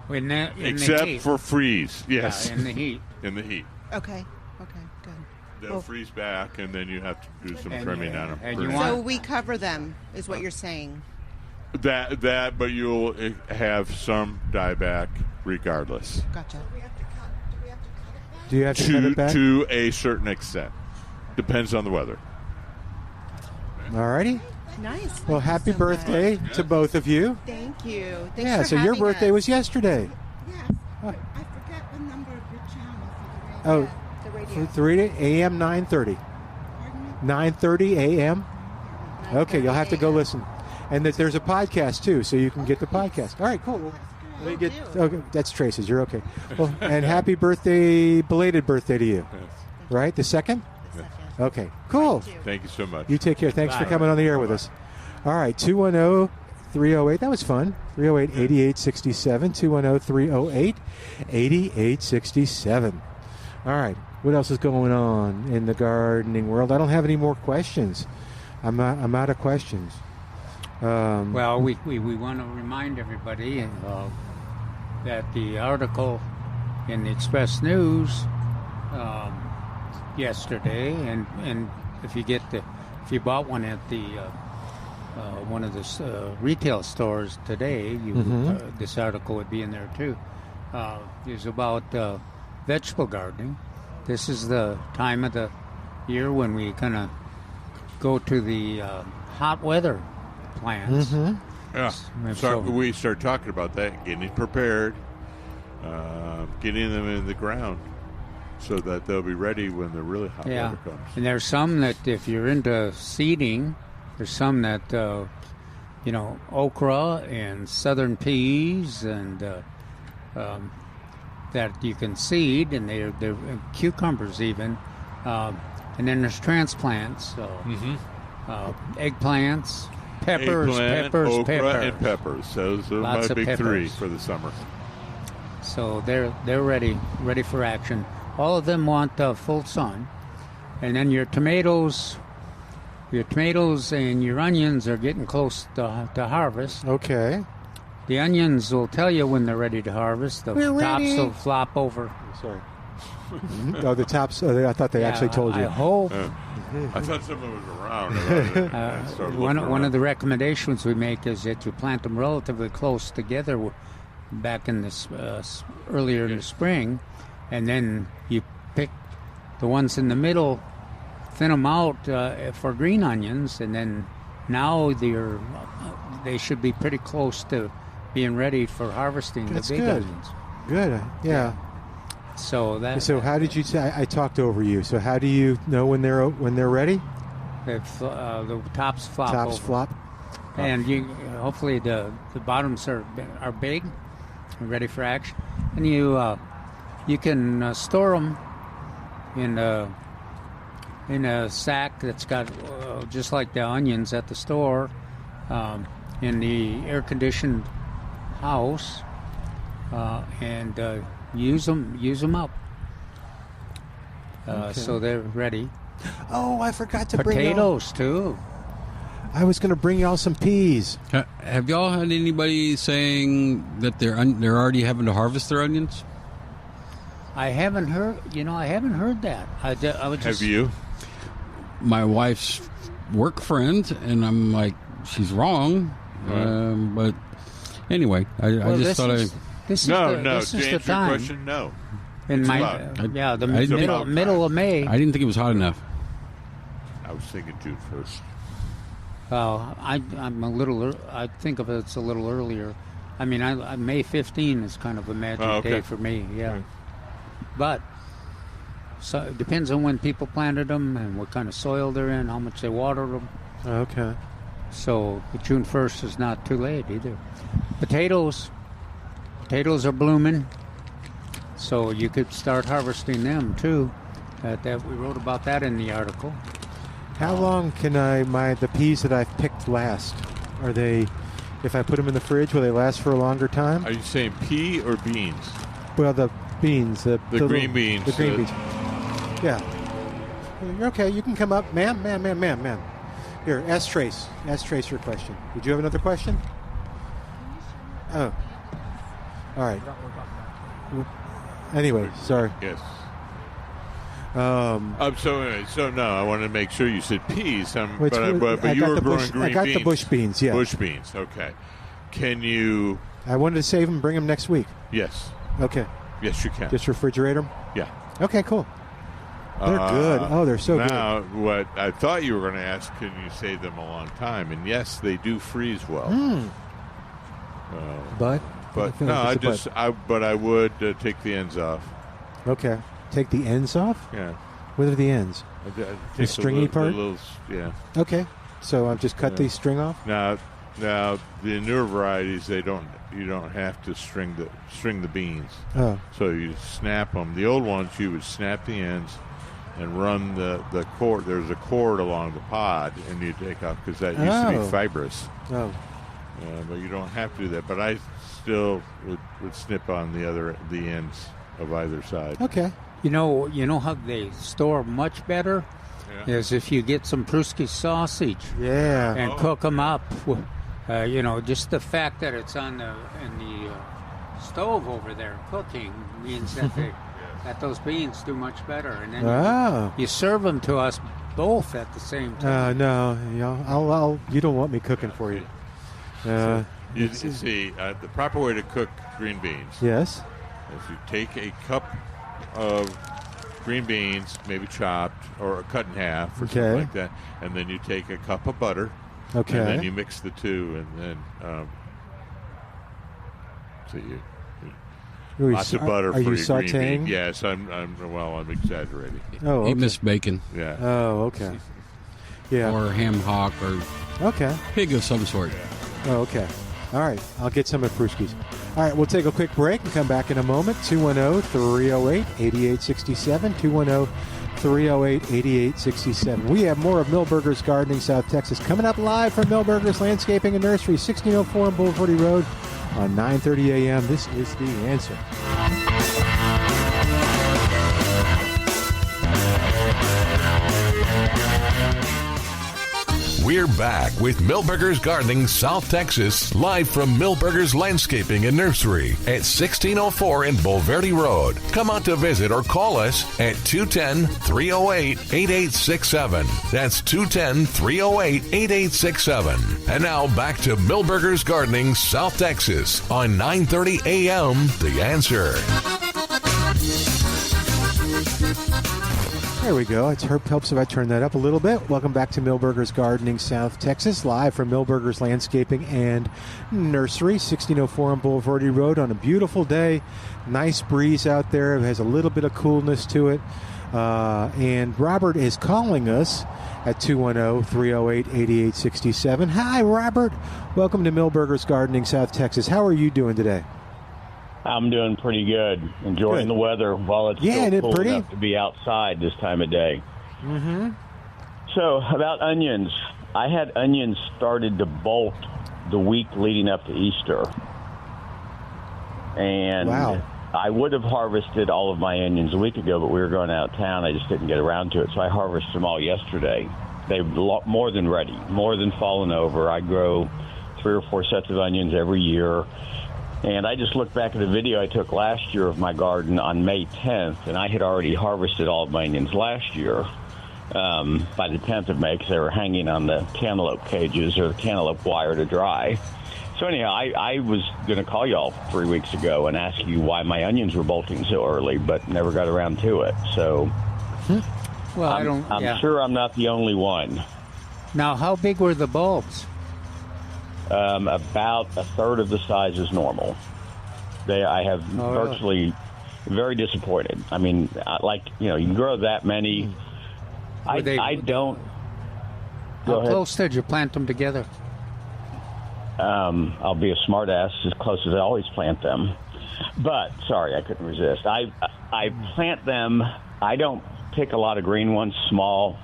In the except heat. for freeze. Yes, Yeah, in the heat. in the heat. Okay. Good. They'll Well- freeze back, and then you have to do some And, trimming on them. and you So want- we cover them, is what you're saying. That, but you'll have some dieback regardless. Gotcha. Do you have to cut it back? To a certain extent, depends on the weather. All righty. Nice. Well, Thank happy you so birthday much. to both of you. Thank you. Thanks Yeah. for So your having birthday us. was yesterday. Yes. I forget the number of your channel. Oh, The radio. 3 a.m. 9:30. 9:30 a.m. Okay, you'll have to go listen. And that there's a podcast too, so you can get the podcast. All right, cool. Well, let me get. Okay, that's Trace's. You're okay. Well, and happy birthday, belated birthday to you. Right, the second. Okay, cool. Thank you so much. You take care. Thanks for coming on the air with us. All right, 210-308. That was fun. 308-8867. 210-308-8867. All right. What else is going on in the gardening world? I don't have any more questions. I'm out of questions. Well, we want to remind everybody that the article in the Express News yesterday, and if you bought one at the one of the retail stores today, this article would be in there too. Is about vegetable gardening. This is the time of the year when we kind of go to the hot weather plants. Yeah. So we start talking about that, getting prepared, getting them in the ground so that they'll be ready when the really hot weather comes. And there's some that, if you're into seeding, there's some that, okra and southern peas and that you can seed, and they're cucumbers even. And then there's transplants, so eggplants, peppers, okra, and peppers. Those are Lots my of big peppers. 3 for the summer. So they're ready for action. All of them want full sun, and then your tomatoes and your onions are getting close to harvest. Okay. The onions will tell you when they're ready to harvest. The tops will flop over. Sorry. Oh, the tops. I thought they actually told you. I hope. I thought someone was around. One of the recommendations we make is that you plant them relatively close together back in this earlier in the spring, and then you pick the ones in the middle, thin them out for green onions, and then now they should be pretty close to being ready for harvesting. That's the big good. onions. Good. Yeah. So how did you say? I talked over you. So how do you know when they're ready? If the tops flop Tops over. flop. And hopefully the bottoms are big and ready for action. And you can store them in a sack that's got just like the onions at the store in the air-conditioned house, and use them up. So they're ready. Oh, I forgot to bring potatoes too. I was going to bring y'all some peas. Have y'all had anybody saying that they're already having to harvest their onions? I haven't heard. I haven't heard that. I would just, Have you? My wife's work friend, and I'm like, she's wrong. But anyway, I just thought This is No, this to is the answer your time. question, no. In It's my about- the It's middle of May. I didn't think it was hot enough. I was thinking June 1st. I'm a little. I think of it's a little earlier. I mean, May 15 is kind of a magic day for me. Yeah, Okay. but so it depends on when people planted them and what kind of soil they're in, how much they watered them. Okay. So June 1st is not too late either. Potatoes are blooming, so you could start harvesting them too. That we wrote about that in the article. How long can the peas that I've picked last? Are they, if I put them in the fridge, will they last for a longer time? Are you saying pea or beans? Well, the beans, the green beans. the green beans. Yeah. You're okay. You can come up, ma'am. Here, ask Trace your question. Did you have another question? Oh. All right. Anyway, sorry. Yes. So no, I wanted to make sure you said peas. But you were growing green beans. I got the bush beans. Yeah. Bush beans. Okay. Can you? I wanted to save them, bring them next week. Yes. Okay. Yes, you can. Just refrigerate them. Yeah. Okay. Cool. They're good. Oh, they're so good. Now, what I thought you were going to ask, can you save them a long time? And yes, they do freeze well. But no, I would take the ends off. Okay. take the ends off? Yeah. What are the ends? The stringy part? Yeah. Okay. So I've just cut the string off? Now the newer varieties, you don't have to string the beans. Oh. So you snap them. The old ones, you would snap the ends and run the cord. There's a cord along the pod, and you take off because that used to be fibrous. Oh. But you don't have to do that. But I still would snip on the ends of either side. Okay. You know how they store much better is if you get some Pruski sausage. Yeah. And cook them up. Just the fact that it's in the stove over there cooking means that those beans do much better. And then you serve them to us both at the same time. No, you don't want me cooking for you. You see, the proper way to cook green beans. Yes. Is you take a cup of green beans, maybe chopped or cut in half or something like that, and then you take a cup of butter. Okay. And then you mix the two, and then lots of butter for your sauteing? green beans. Yes, I'm exaggerating. Oh, okay. He missed bacon. Yeah. Oh, okay. Yeah. Or ham hock or pig of some sort. Oh, okay. All right. I'll get some at Pruski's. All right. We'll take a quick break and come back in a moment. 210-308-8867. 210-308-8867. We have more of Milberger's Gardening, South Texas, coming up live from Milberger's Landscaping and Nursery, 1604 on Boulevardy Road on 9:30 a.m. This is The Answer. We're back with Milberger's Gardening, South Texas, live from Milberger's Landscaping and Nursery at 1604 in Boulevardy Road. Come out to visit or call us at 210-308-8867. That's 210-308-8867. And now back to Milberger's Gardening, South Texas on 9:30 a.m. The Answer. There we go. It helps if I turn that up a little bit. Welcome back to Milberger's Gardening, South Texas, live from Milberger's Landscaping and Nursery, 1604 on Boulevardy Road on a beautiful day. Nice breeze out there. It has a little bit of coolness to it. And Robert is calling us at 210-308-8867. Hi, Robert. Welcome to Milberger's Gardening, South Texas. How are you doing today? I'm doing pretty good. Enjoying the weather while it's still cool enough to be outside this time of day. Mm-hmm. So, about onions. I had onions started to bolt the week leading up to Easter. And I would have harvested all of my onions a week ago, but we were going out of town. I just didn't get around to it. So I harvested them all yesterday. They're more than ready, more than fallen over. I grow 3 or 4 sets of onions every year. And I just looked back at a video I took last year of my garden on May 10th, and I had already harvested all of my onions last year by the 10th of May because they were hanging on the cantaloupe cages or the cantaloupe wire to dry. So anyhow, I was going to call y'all 3 weeks ago and ask you why my onions were bolting so early, but never got around to it. So well, I'm sure I'm not the only one. Now, how big were the bulbs? About a third of the size is normal. I have virtually very disappointed. I mean, you can grow that many. I don't. How close did you plant them together? I'll be a smart ass as close as I always plant them. But, sorry, I couldn't resist. I plant them. I don't pick a lot of green ones, small.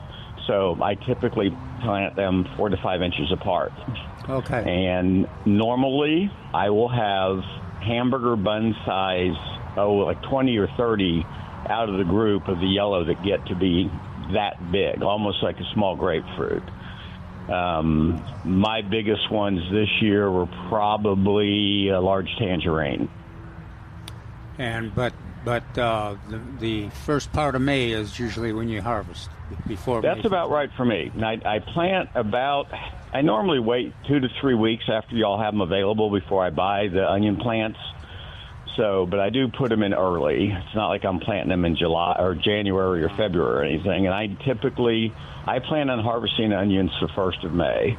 So I typically plant them 4 to 5 inches apart. Okay. And normally I will have hamburger bun size, like 20 or 30 out of the group of the yellow that get to be that big, almost like a small grapefruit. My biggest ones this year were probably a large tangerine. But the first part of May is usually when you harvest. Before that's May. About right for me. And I plant I normally wait 2 to 3 weeks after y'all have them available before I buy the onion plants. So, but I do put them in early. It's not like I'm planting them in July or January or February or anything. And I plan on harvesting onions the 1st of May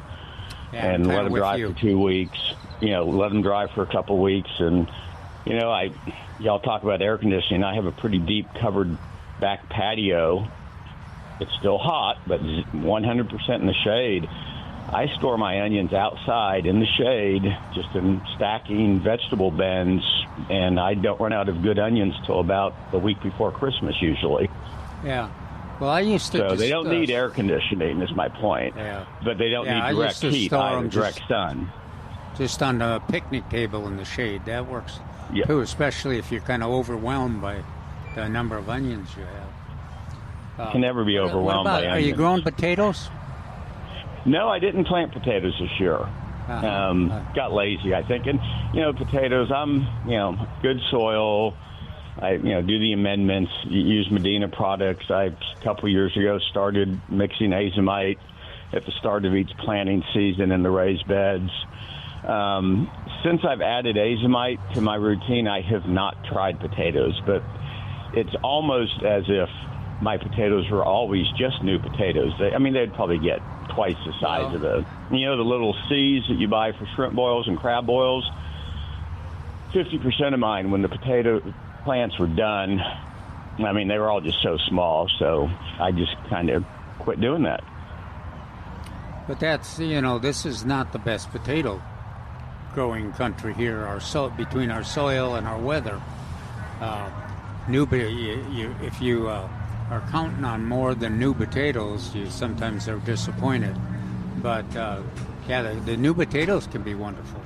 and let them dry for 2 weeks. Let them dry for a couple weeks. And, y'all talk about air conditioning. I have a pretty deep covered back patio. It's still hot, but 100% in the shade. I store my onions outside in the shade, just in stacking vegetable bins, and I don't run out of good onions till about the week before Christmas usually. Yeah. Well, I used to. So they don't need air conditioning, is my point. Yeah. But they don't need direct heat either, direct sun. Just on the picnic table in the shade. That works too, especially if you're kind of overwhelmed by the number of onions you have. Can never be overwhelmed by onions. Are you growing potatoes? No, I didn't plant potatoes this year. Got lazy, I think. And, potatoes, I'm, good soil. I, do the amendments, use Medina products. I, a couple years ago, started mixing azomite at the start of each planting season in the raised beds. Since I've added azomite to my routine, I have not tried potatoes, but it's almost as if my potatoes were always just new potatoes. They'd probably get twice the size of the little seeds that you buy for shrimp boils and crab boils. 50% of mine, when the potato plants were done, they were all just so small, so I just kind of quit doing that. But that's, this is not the best potato growing country here, between our soil and our weather. If you are counting on more than new potatoes, you sometimes are disappointed. But, the new potatoes can be wonderful.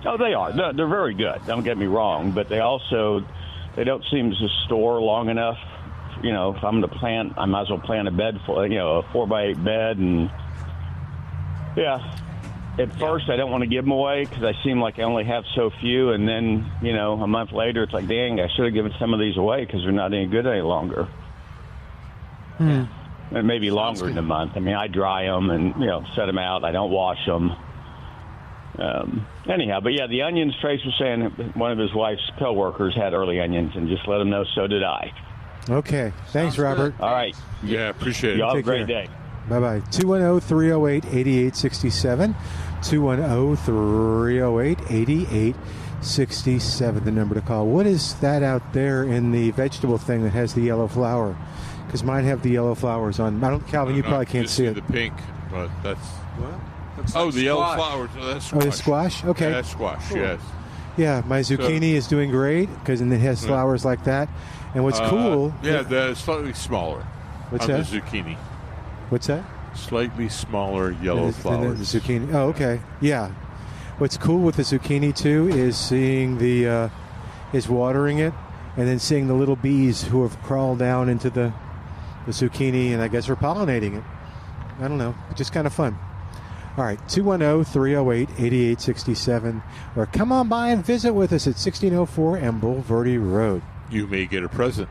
Oh, they are. They're very good. Don't get me wrong. But they don't seem to store long enough. If I'm going to plant, I might as well plant a bed full, a 4x8 bed. And, at first I don't want to give them away because I seem like I only have so few. And then, a month later, it's like, dang, I should have given some of these away because they're not any good any longer. And maybe longer than a month. I dry them and, set them out. I don't wash them. Anyhow, but the onions, Trace was saying one of his wife's co-workers had early onions, and just let him know so did I. Okay. Thanks, Robert. All right. Yeah, appreciate it. Y'all have a Take great care. day. Bye-bye. 210-308-8867. 210-308-8867, the number to call. What is that out there in the vegetable thing that has the yellow flower? Because mine have the yellow flowers on. Calvin, you probably can't see it. The pink, but that's... What? The yellow flowers. Oh, that's squash. Oh, the squash? Okay. Yeah, that's squash, cool. Yes. Yeah, my zucchini is doing great because it has flowers like that. And what's cool... they're slightly smaller. What's on that? The zucchini. What's that? Slightly smaller yellow flowers. The zucchini. Oh, okay. Yeah. What's cool with the zucchini, too, is seeing is watering it and then seeing the little bees who have crawled down into the zucchini and I guess are pollinating it. I don't know. It's just kind of fun. All right, 210-308-8867. Or come on by and visit with us at 1604 and Bulverde Road. You may get a present.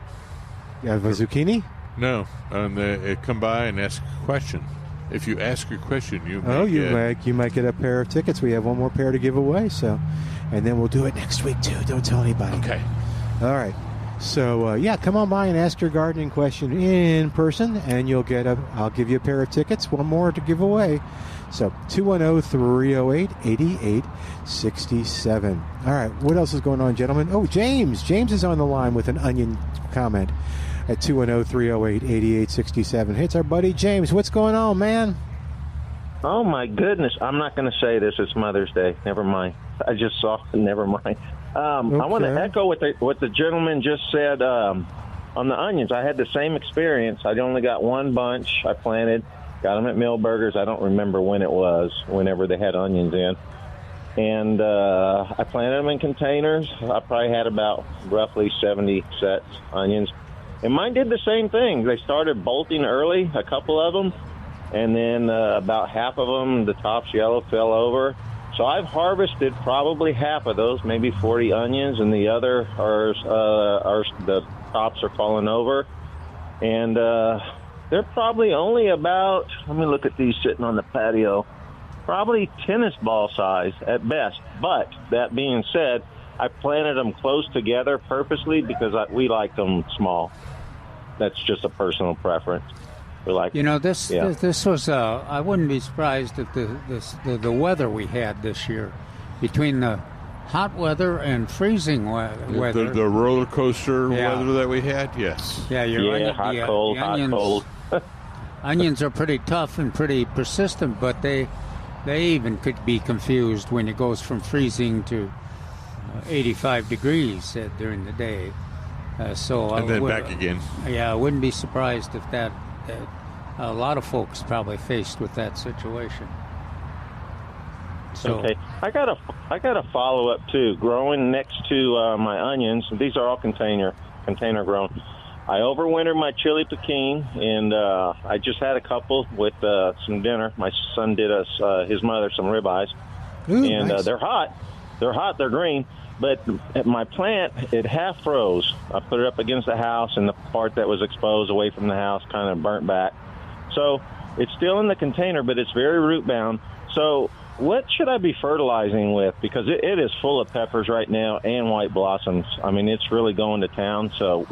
You have a zucchini? No. Come by and ask a question. If you ask a question, you might get a pair of tickets. We have one more pair to give away. And then we'll do it next week, too. Don't tell anybody. Okay. All right. So, come on by and ask your gardening question in person, and I'll give you a pair of tickets, one more to give away. So, 210-308-8867. All right, what else is going on, gentlemen? Oh, James. James is on the line with an onion comment at 210-308-8867. Hey, it's our buddy James. What's going on, man? Oh, my goodness. I'm not going to say this. It's Mother's Day. Never mind. I just saw it. Never mind. I want to echo what the gentleman just said on the onions. I had the same experience. I only got one bunch I planted. Got them at Milberger's. I don't remember when it was, whenever they had onions in. And I planted them in containers. I probably had about roughly 70 sets onions. And mine did the same thing. They started bolting early, a couple of them. And then about half of them, the tops yellow, fell over. So I've harvested probably half of those, maybe 40 onions, and the other are the tops are falling over. And they're probably only about, let me look at these sitting on the patio, probably tennis ball size at best. But that being said, I planted them close together purposely because we like them small. That's just a personal preference. This was. I wouldn't be surprised if the weather we had this year, between the hot weather and freezing weather. The roller coaster weather that we had, yes. Yeah, hot, cold, hot, cold. Onions are pretty tough and pretty persistent, but they even could be confused when it goes from freezing to 85 degrees during the day. And then back again. Yeah, I wouldn't be surprised if that a lot of folks probably faced with that situation. So, okay, I got a follow up too. Growing next to my onions, these are all container grown. I overwintered my chili piquin, and I just had a couple with some dinner. My son did us his mother some ribeyes, and nice. They're hot. They're green. But my plant, it half froze. I put it up against the house, and the part that was exposed away from the house kind of burnt back. So it's still in the container, but it's very root bound. So what should I be fertilizing with? Because it is full of peppers right now and white blossoms. I mean, it's really going to town. So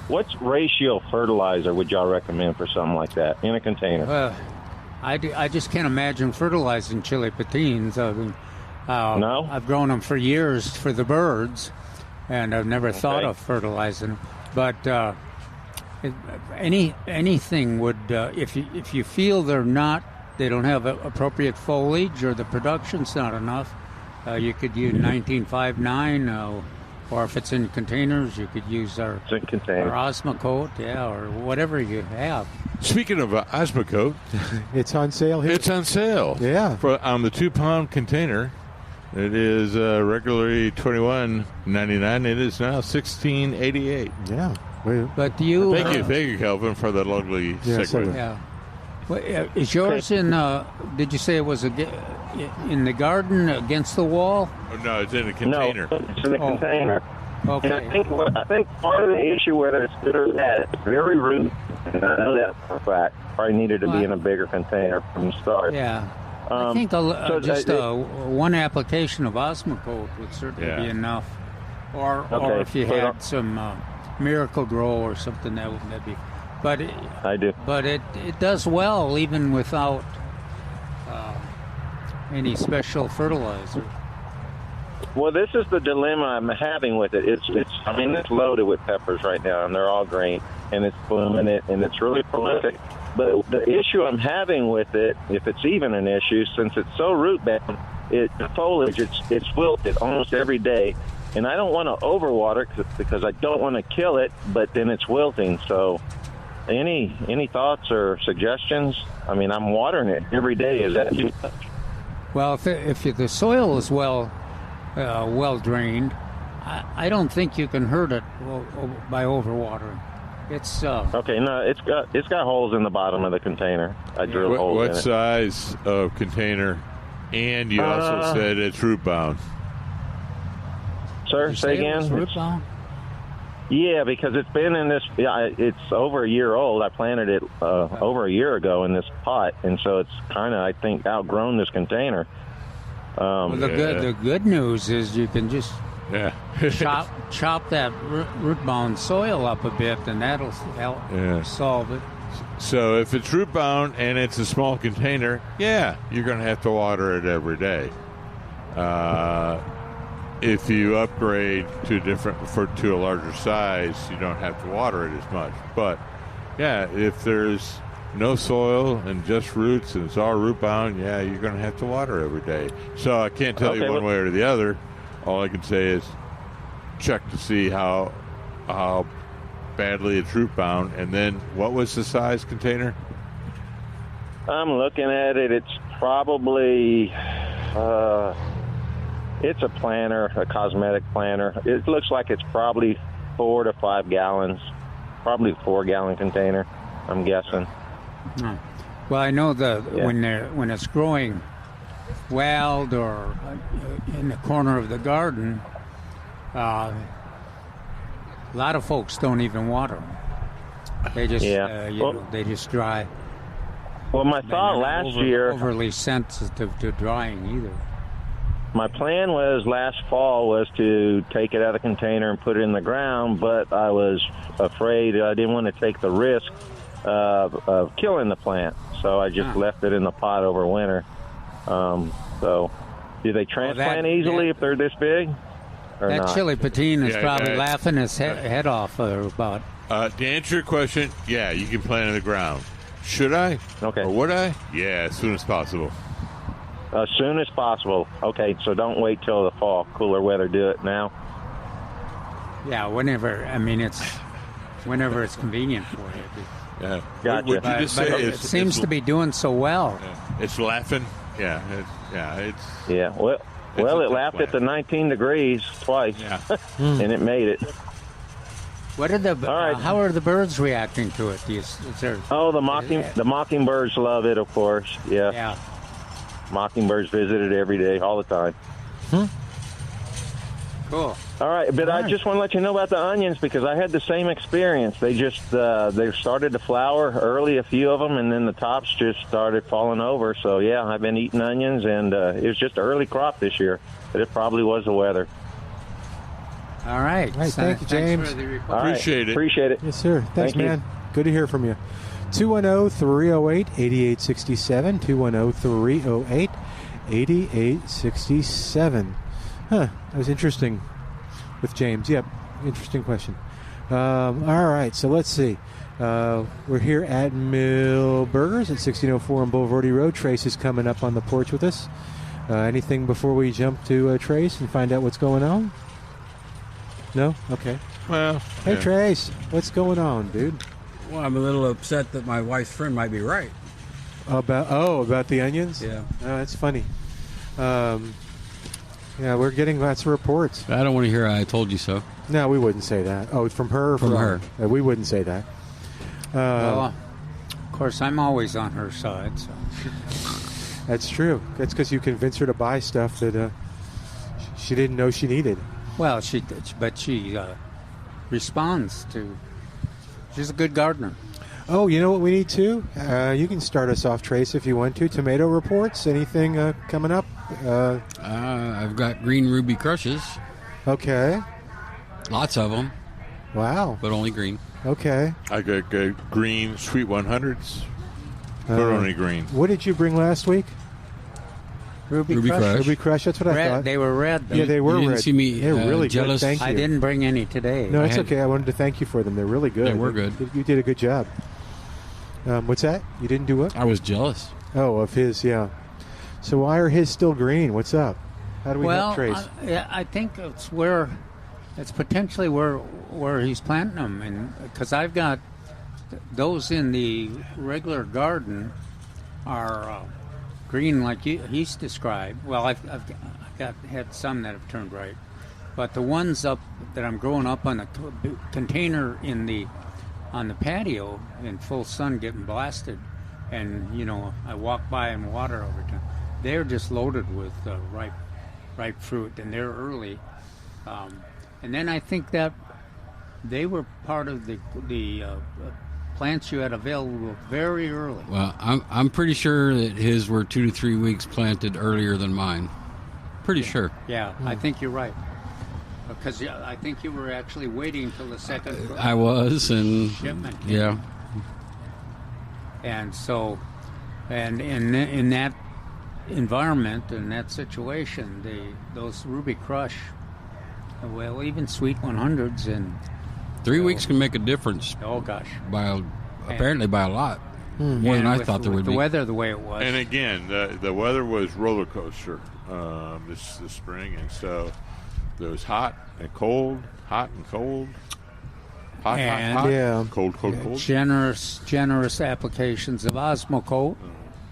what's ratio fertilizer would y'all recommend for something like that in a container? I just can't imagine fertilizing chili piquins. No? I've grown them for years for the birds, and I've never thought of fertilizing. But anything would, if you feel they don't have appropriate foliage or the production's not enough, you could use 1959, or if it's in containers, you could use our Osmocote, or whatever you have. Speaking of Osmocote, it's on sale here. It's on sale. Yeah, on the 2-pound container. It is regularly $21.99. It is now $16.88. Yeah. But you... Thank you, Calvin, for that lovely segue. Yeah. Well, is yours in... did you say it was in the garden against the wall? Oh, no, it's in a container. No, it's in a container. Okay. And I think part of the issue, whether it's good or bad, it's very root. And I know that for a fact. Probably needed to be in a bigger container from the start. Yeah. I think one application of Osmocote would certainly be enough. Or if you had some Miracle Grow or something, that'd be. But I do. But it does well even without any special fertilizer. Well, this is the dilemma I'm having with it. It's loaded with peppers right now, and they're all green, and it's blooming it, and it's really prolific. But the issue I'm having with it, if it's even an issue, since it's so root bound, the foliage it's wilted almost every day, and I don't want to overwater because I don't want to kill it, but then it's wilting. So, any thoughts or suggestions? I mean, I'm watering it every day. Is that too much? Well, if the soil is well drained, I don't think you can hurt it by overwatering. It's okay. No, it's got holes in the bottom of the container. I drilled holes in it. What size of container? And you also said it's root bound. Sir, say again. Root bound? Yeah, because it's been in this. Yeah, it's over a year old. I planted it over a year ago in this pot, and so it's kind of, I think, outgrown this container. The good news is you can just chop that root-bound soil up a bit, and that'll help solve it. So if it's root-bound and it's a small container, you're going to have to water it every day. If you upgrade to a larger size, you don't have to water it as much. But if there's no soil and just roots and it's all root-bound, you're going to have to water every day. So I can't tell you one way or the other. All I can say is check to see how badly it's root bound. And then what was the size container? I'm looking at it. It's probably it's a planter, a cosmetic planter. It looks like it's probably 4 to 5 gallons, probably 4-gallon container, I'm guessing. Well, I know when it's growing wild or in the corner of the garden, a lot of folks don't even water them. They just they just dry. Well, my thought last year, overly sensitive to drying either. My plan was last fall was to take it out of the container and put it in the ground, but I was afraid I didn't want to take the risk of killing the plant, so I just left it in the pot over winter. So Do they transplant easily if they're this big? Or that not? chili patina is probably laughing his head off about. To answer your question, yeah, you can plant in the ground. Should I? Okay. Or would I? Yeah, as soon as possible. As soon as possible. Okay, so don't wait till the fall. Cooler weather. Do it now. Yeah, whenever. I mean, it's whenever it's convenient for you. Yeah. Gotcha. What you just say it seems to be doing so well. Yeah. It's laughing. Yeah. Well, it laughed at the 19 degrees twice, and it made it. What are the? How are the birds reacting to it? The mockingbirds love it, of course. Yeah. Yeah. Mockingbirds visit it every day, all the time. Cool. All right, but I just want to let you know about the onions because I had the same experience. They just they started to flower early, a few of them, and then the tops just started falling over. So yeah, I've been eating onions, and it was just an early crop this year, but it probably was the weather. All right. Thank you, James. Appreciate it. Appreciate it. Yes, sir. Thanks, Thank you. man. Good to hear from you. 210-308-8867. 210-308-8867. Huh. That was interesting with James. Yep. Interesting question. All right. So let's see. We're here at Milberger's at 1604 on Boulevardy Road. Trace is coming up on the porch with us. Anything before we jump to Trace and find out what's going on? No? Okay. Well, hey, Trace. What's going on, dude? Well, I'm a little upset that my wife's friend might be right. About the onions? Yeah. Oh, that's funny. Yeah, we're getting lots of reports. I don't want to hear I told you so. No, we wouldn't say that. Oh, from her? From her. We wouldn't say that. Well, of course, I'm always on her side. So. That's true. That's because you convinced her to buy stuff that she didn't know she needed. Well, she responds to. She's a good gardener. Oh, you know what we need too? You can start us off, Trace, if you want to. Tomato reports. Anything coming up? I've got green ruby crushes. Okay. Lots of them. Wow. But only green. Okay. I got green sweet 100s, but only green. What did you bring last week? Ruby Crush. Ruby Crush. That's what I thought. They were red. Yeah, they were you red. Didn't see me They're really jealous. good. Thank you. I didn't bring any today. No, it's okay. I wanted to thank you for them. They're really good. They were good. You did a good job. What's that? You didn't do what? I was jealous. Oh, of his, yeah. So why are his still green? What's up? How do we help Trace? I think it's potentially where he's planting them, and because I've got those in the regular garden are green like he's described. Well, I've had some that have turned right, but the ones up that I'm growing up on the container on the patio in full sun getting blasted, and I walk by and water over time. They're just loaded with ripe fruit, and they're early. And then I think that they were part of the plants you had available very early. Well, I'm pretty sure that his were 2 to 3 weeks planted earlier than mine. Pretty sure. Yeah, I think you're right. Because I think you were actually waiting till the second. I was, and shipment. Yeah. And so, and in that environment and that situation, those Ruby Crush, well, even Sweet 100s and 3 weeks can make a difference. Oh gosh! Apparently by a lot. More than I thought there would be. The weather the way it was. And again, the weather was roller coaster this spring, and so there was hot and cold, hot, hot, yeah. cold. Generous applications of Osmocote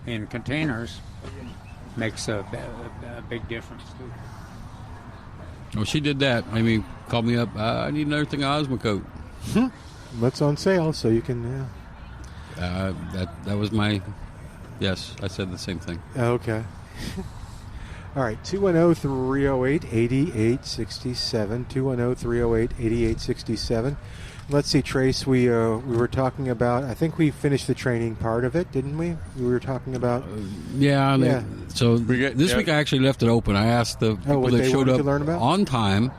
in containers makes a big difference too. Well, she did that. Made me call me up. I need another thing of Osmocote. What's on sale, so you can. That was my. Yes, I said the same thing. Okay. All right, 210-308-8867. 210-308-8867. Let's see, Trace. We were talking about. I think we finished the training part of it, didn't we? We were talking about. Yeah. So this week I actually left it open. I asked the people that showed up on time.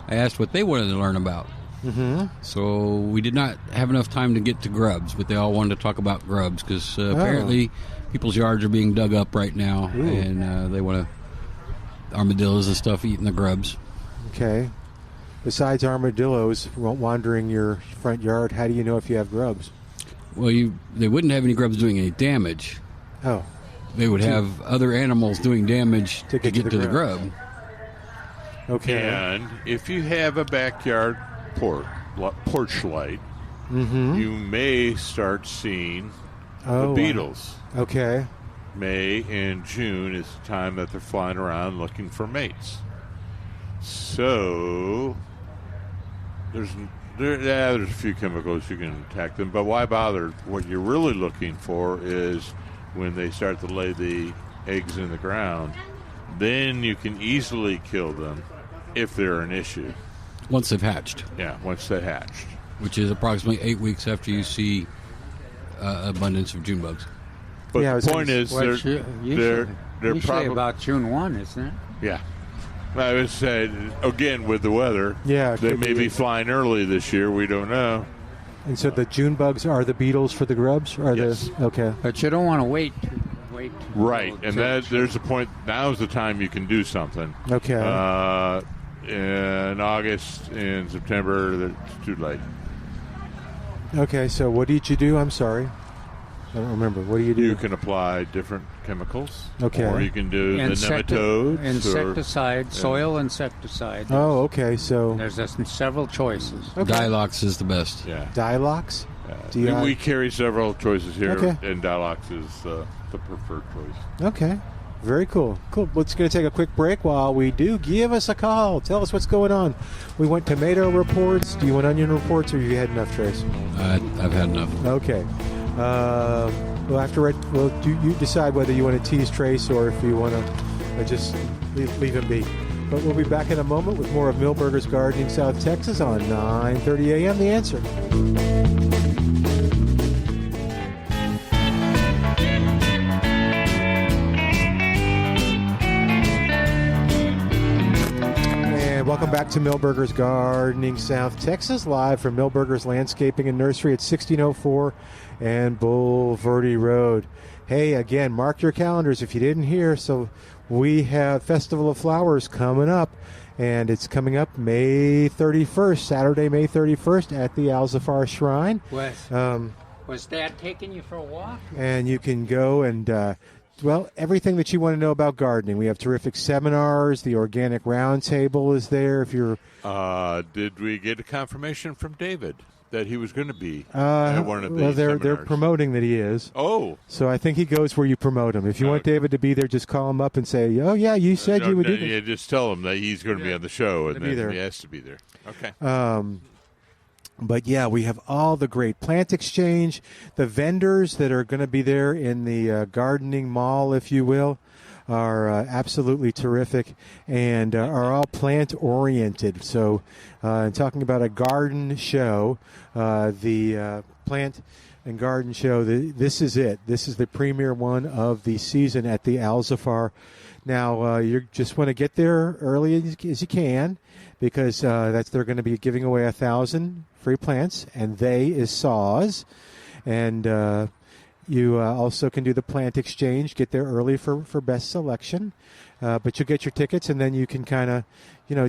I asked what they wanted to learn about. Mm-hmm. So we did not have enough time to get to grubs, but they all wanted to talk about grubs because apparently people's yards are being dug up right now, and they want to armadillos and stuff eating the grubs. Okay. Besides armadillos wandering your front yard, how do you know if you have grubs? Well, they wouldn't have any grubs doing any damage. Oh. They would have other animals doing damage to get to the grub. Okay. And if you have a backyard porch light, you may start seeing the beetles. Okay. May and June is the time that they're flying around looking for mates. So there's a few chemicals you can attack them, but why bother? What you're really looking for is when they start to lay the eggs in the ground. Then you can easily kill them if they're an issue. Once they've hatched. Yeah, once they hatched. Which is approximately 8 weeks after you see abundance of June bugs. But the point is, they're probably about June 1, isn't it? Yeah. I would say, again, with the weather, they may be flying early this year. We don't know. And so the June bugs are the beetles for the grubs? Yes. Okay. But you don't want to wait. Right. And there's a point. Now's the time you can do something. Okay. In August and September, it's too late. Okay, so what did you do? I'm sorry. I don't remember. What do you do? You can apply different chemicals. Okay. Or you can do the nematodes. Insecticide, soil insecticide. Oh, okay. So there's several choices. Okay. Dilox is the best. Yeah. Dilox? We carry several choices here, Okay. and Dilox is the preferred choice. Okay. Very cool. Cool. Let's going to take a quick break. While we do, give us a call. Tell us what's going on. We want tomato reports. Do you want onion reports, or have you had enough, Trace? I've had enough. Okay. We'll have to you decide whether you want to tease Trace or if you want to just leave him be. But we'll be back in a moment with more of Milberger's Gardening South Texas on 9:30 a.m. The Answer. Welcome back to Milberger's Gardening South Texas, live from Milberger's Landscaping and Nursery at 1604 and Bulverde Road. Hey, again, mark your calendars if you didn't hear. So we have Festival of Flowers coming up, and it's coming up May 31st, Saturday, May 31st at the Alzafar Shrine. Was Dad taking you for a walk? And you can go and... everything that you want to know about gardening. We have terrific seminars. The Organic Roundtable is there. If you're, did we get a confirmation from David that he was going to be at one of these they're seminars? promoting that he is. Oh, so I think he goes where you promote him. If you want David to be there, just call him up and say, "Oh yeah, you said you would do this." Yeah, just tell him that he's going to be on the show, and then he has to be there. Okay. But yeah, we have all the great plant exchange, the vendors that are going to be there in the gardening mall, if you will, are absolutely terrific and are all plant oriented. So, talking about a garden show, the plant and garden show, this is it. This is the premier one of the season at the Alzafar. Now, you just want to get there early as you can, because they're going to be giving away 1,000 free plants, and they is saws. And you also can do the plant exchange, get there early for best selection. But you'll get your tickets, and then you can kind of,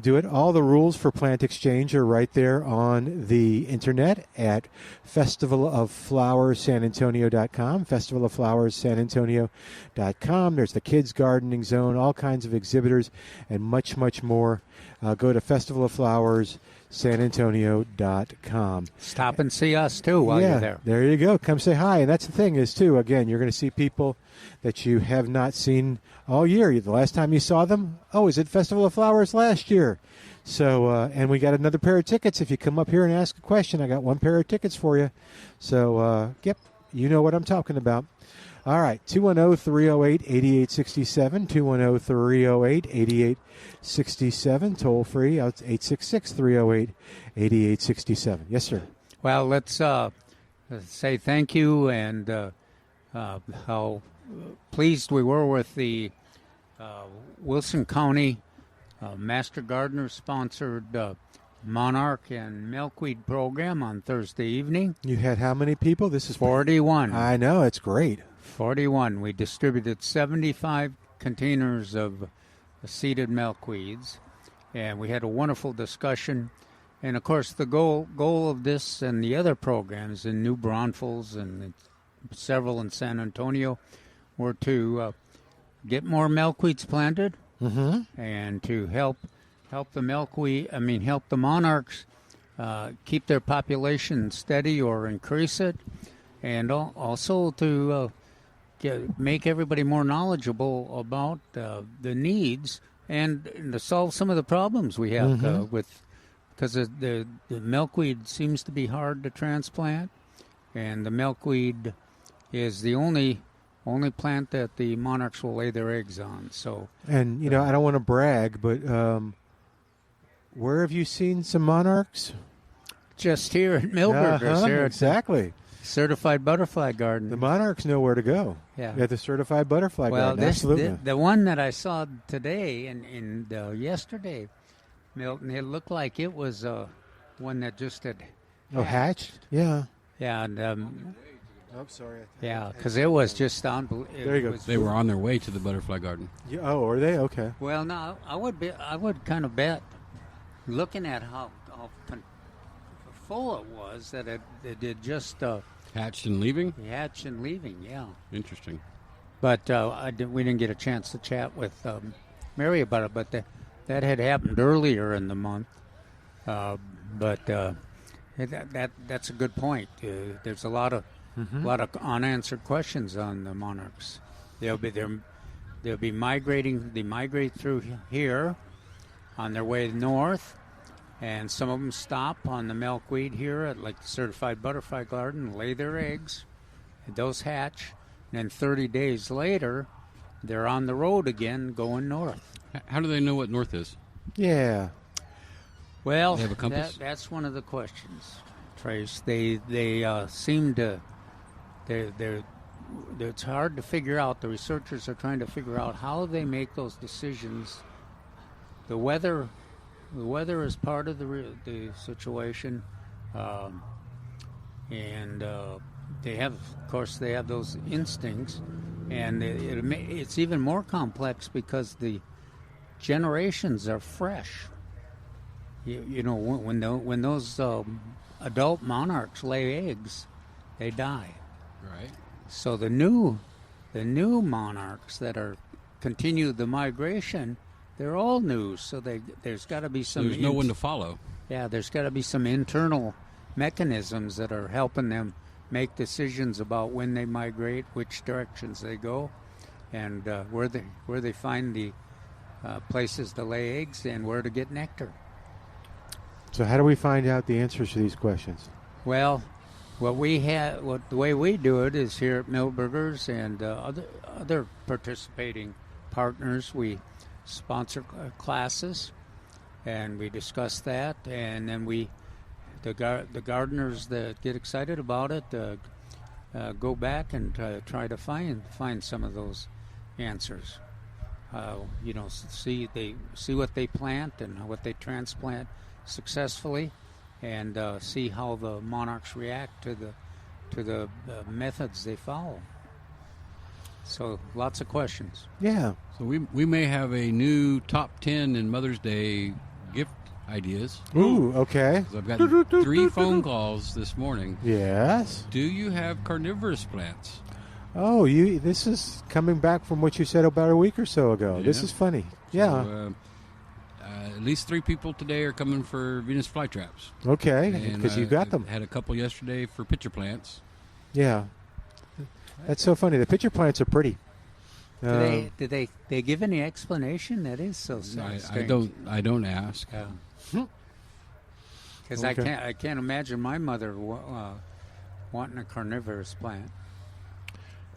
do it. All the rules for plant exchange are right there on the internet at festivaloflowerssanantonio.com, festivaloflowerssanantonio.com. There's the kids gardening zone, all kinds of exhibitors, and much, much more. Go to festivaloflowerssanantonio.com. Stop and see us, too, while you're there. There you go. Come say hi. And that's the thing is, too, again, you're going to see people that you have not seen all year. The last time you saw them, is it Festival of Flowers last year? So, and we got another pair of tickets. If you come up here and ask a question, I got one pair of tickets for you. So, yep, you know what I'm talking about. All right, 210-308-8867, 210-308-8867, toll free, out 866-308-8867. Yes, sir. Well, let's say thank you and how pleased we were with the Wilson County Master Gardener sponsored Monarch and Milkweed program on Thursday evening. You had how many people? This is 41. I know, it's great. 41. We distributed 75 containers of seeded milkweeds, and we had a wonderful discussion. And of course, the goal of this and the other programs in New Braunfels and several in San Antonio were to get more milkweeds planted and to help the monarchs keep their population steady or increase it, and also to make everybody more knowledgeable about the needs and to solve some of the problems we have because the milkweed seems to be hard to transplant, and the milkweed is the only plant that the monarchs will lay their eggs on. So, and I don't want to brag, but where have you seen some monarchs? Just here at Milberger's. Here exactly. Certified Butterfly Garden. The monarchs know where to go. Yeah. At the Certified Butterfly Garden. Absolutely. The one that I saw today and yesterday, Milton, it looked like it was one that just had hatched? Yeah. Yeah. And, sorry. Yeah, because it was just unbelievable. There you go. They were on their way to the Butterfly Garden. Yeah, oh, were they? Okay. Well, no, I would kind of bet, looking at how full it was, that it did just hatched and leaving. Hatched and leaving, yeah. Interesting. But we didn't get a chance to chat with Mary about it. But that had happened earlier in the month. That's a good point. There's a lot of unanswered questions on the monarchs. They'll be migrating. They migrate through here on their way north, and some of them stop on the milkweed here at like the Certified Butterfly Garden, lay their eggs, and those hatch, and then 30 days later, they're on the road again going north. How do they know what north is? Yeah. Well, they have a compass? That's one of the questions, Trace. They seem to. It's hard to figure out. The researchers are trying to figure out how they make those decisions. The weather is part of the situation, and they have those instincts, and it's even more complex because the generations are fresh. When those adult monarchs lay eggs, they die. Right. So the new monarchs that continue the migration, they're all new. So there's got to be some. There's no one to follow. Yeah, there's got to be some internal mechanisms that are helping them make decisions about when they migrate, which directions they go, and where they find the places to lay eggs and where to get nectar. So how do we find out the answers to these questions? Well, the way we do it is here at Milberger's and other participating partners. We sponsor classes, and we discuss that, and then the gardeners that get excited about it go back and try to find some of those answers. See what they plant and what they transplant successfully, and see how the monarchs react to the methods they follow. So lots of questions. Yeah. So we may have a new top 10 in Mother's Day gift ideas. Ooh, okay. I've gotten 3 phone calls this morning. Yes. Do you have carnivorous plants? Oh, this is coming back from what you said about a week or so ago. Yeah. This is funny. Yeah. So, at least 3 people today are coming for Venus flytraps. Okay, because you got them. Had a couple yesterday for pitcher plants. Yeah. That's so funny. The pitcher plants are pretty. Did they give any explanation? That is so strange. I don't ask. Because I can't imagine my mother wanting a carnivorous plant.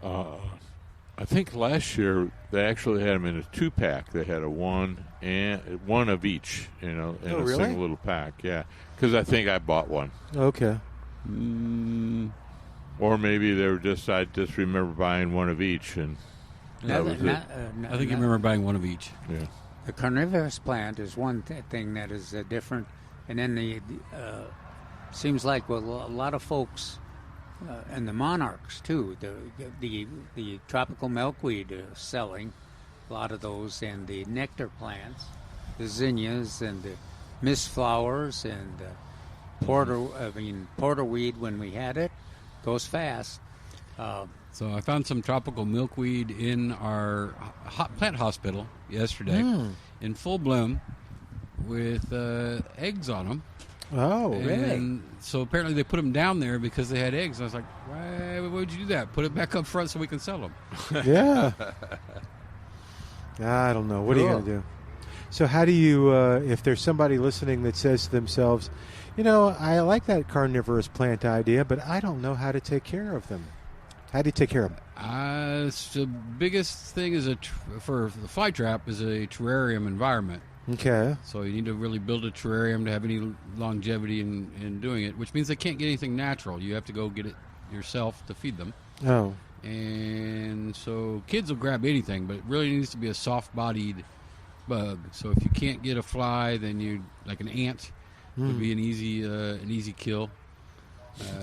I think last year they actually had them in a 2-pack. They had a one of each, in a really? single little pack. Yeah, because I think I bought one. Okay. Or maybe they were I just remember buying one of each, and that was it. I think you remember buying one of each. Yeah. The carnivorous plant is one thing that is different, and then the seems like a lot of folks. And the monarchs too. The tropical milkweed selling a lot of those, and the nectar plants, the zinnias and the mist flowers and porterweed when we had it goes fast. So I found some tropical milkweed in our plant hospital yesterday in full bloom with eggs on them. Oh, and really? So apparently they put them down there because they had eggs. I was like, why would you do that? Put it back up front so we can sell them. Yeah. I don't know. What are you going to do? So how do you, if there's somebody listening that says to themselves, I like that carnivorous plant idea, but I don't know how to take care of them. How do you take care of them? The biggest thing is for the fly trap is a terrarium environment. Okay. So you need to really build a terrarium to have any longevity in doing it, which means they can't get anything natural. You have to go get it yourself to feed them. Oh. And so kids will grab anything, but it really needs to be a soft-bodied bug. So if you can't get a fly, then like an ant would be an easy kill.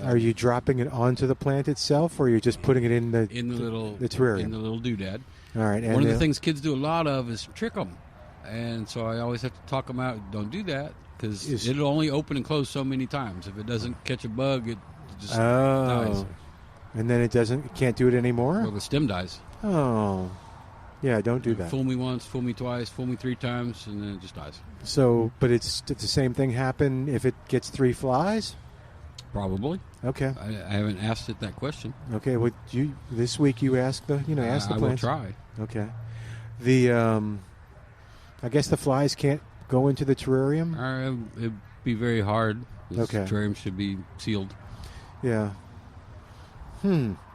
Are you dropping it onto the plant itself, or are you just putting it in the terrarium? In the little doodad. All right. One of the things kids do a lot of is trick them. And so I always have to talk them out. Don't do that, because it'll only open and close so many times. If it doesn't catch a bug, it just dies. And then it can't do it anymore? Well, the stem dies. Oh. Yeah, don't do that. Fool me once, fool me twice, fool me 3 times, and then it just dies. So, but it's the same thing happen if it gets 3 flies? Probably. Okay. I haven't asked it that question. Okay. Well, this week you ask the plants. I will try. Okay. I guess the flies can't go into the terrarium? It'd be very hard. Okay. The terrarium should be sealed. Yeah.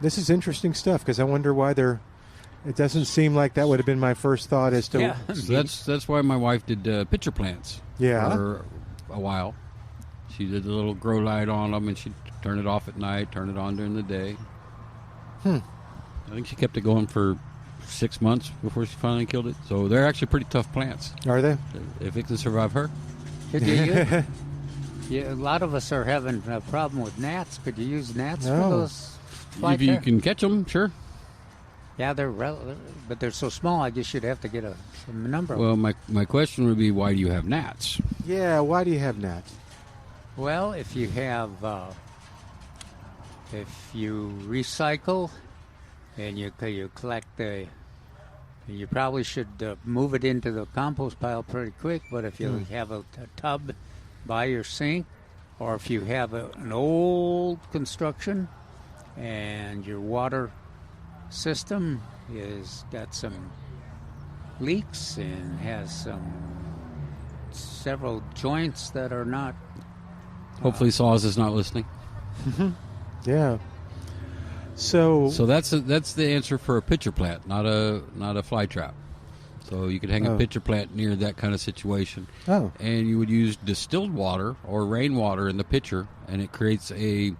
This is interesting stuff, because I wonder why they're... It doesn't seem like that would have been my first thought as to... Yeah. So that's why my wife did pitcher plants for a while. She did a little grow light on them, and she'd turn it off at night, turn it on during the day. I think she kept it going for 6 months before she finally killed it. So they're actually pretty tough plants. Are they? If it can survive her. Could you use, a lot of us are having a problem with gnats. Could you use gnats for those? If you can catch them, sure. Yeah, but they're so small. I guess you'd have to get a number. Well, my question would be, why do you have gnats? Yeah, why do you have gnats? Well, if you have, if you recycle and you collect you probably should move it into the compost pile pretty quick. But if you have a tub by your sink, or if you have an old construction and your water system is got some leaks and has several joints that are not. Hopefully, Saws is not listening. Yeah. So that's the answer for a pitcher plant, not a fly trap. So you could hang a pitcher plant near that kind of situation. Oh. And you would use distilled water or rainwater in the pitcher, and it creates a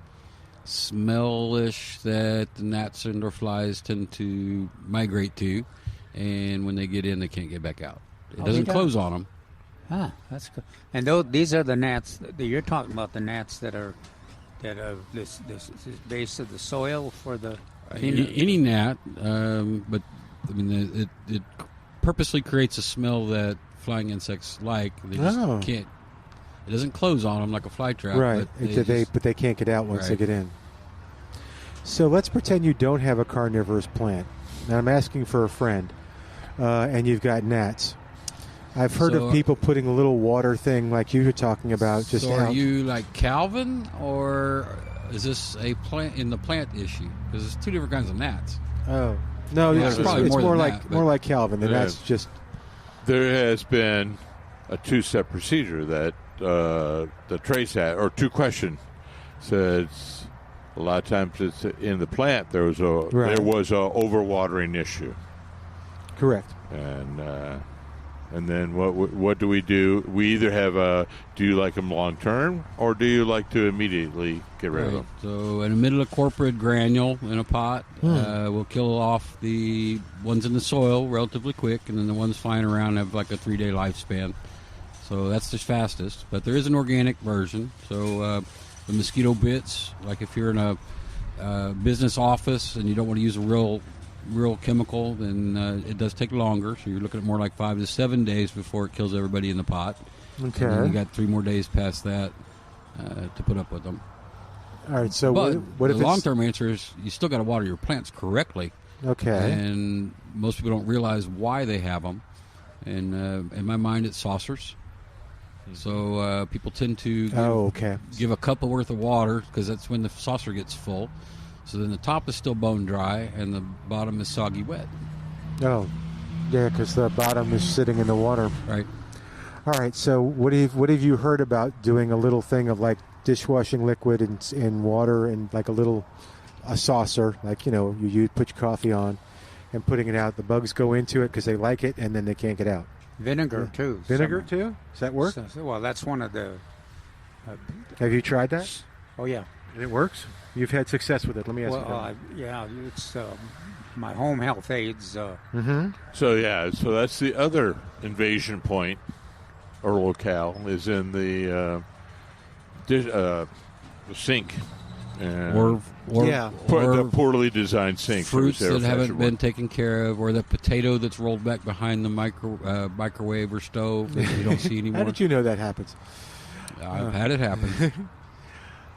smellish that the gnats and or flies tend to migrate to, and when they get in, they can't get back out. It doesn't close on them. That's good. And these are the gnats that you're talking about. The gnats that are this base of the soil for the any gnat, but I mean it purposely creates a smell that flying insects like. They just can't. It doesn't close on them like a fly trap. Right, but they can't get out once they get in. So let's pretend you don't have a carnivorous plant. Now I'm asking for a friend, and you've got gnats. I've heard of people putting a little water thing like you were talking about. Just are you like Calvin, or is this a plant in the plant issue? Because there's 2 different kinds of gnats. Oh no, it's more like Calvin. And that's just. There has been a 2-step procedure that the trace had, or 2 question says a lot of times it's in the plant there was a overwatering issue. Correct. And then what do we do? We either have do you like them long term, or do you like to immediately get rid of them? So an imidacloprid granule in a pot will kill off the ones in the soil relatively quick, and then the ones flying around have like a 3-day lifespan. So that's the fastest. But there is an organic version. So the mosquito bits, like if you're in a business office and you don't want to use a real real chemical, then it does take longer. So you're looking at more like 5 to 7 days before it kills everybody in the pot. Okay. And then you got 3 more days past that to put up with them. All right. So but what if the long-term answer is you still got to water your plants correctly. Okay. And most people don't realize why they have them. And in my mind, it's saucers. So people tend to give a cup of worth of water because that's when the saucer gets full. So then the top is still bone dry and the bottom is soggy wet. Oh, yeah, because the bottom is sitting in the water. Right. All right. So what have you heard about doing a little thing of like dishwashing liquid in water and like a saucer, like you put your coffee on and putting it out. The bugs go into it because they like it and then they can't get out. Vinegar too. Vinegar too? Does that work? Well, that's one of the. Have you tried that? Oh yeah. And it works? You've had success with it. Let me ask you that. Yeah, it's my home health aides. So that's the other invasion point or locale is in the sink. Or the poorly designed sink. Fruits that haven't been taken care of, or the potato that's rolled back behind the microwave or stove that you don't see anymore. How did you know that happens? I've had it happen.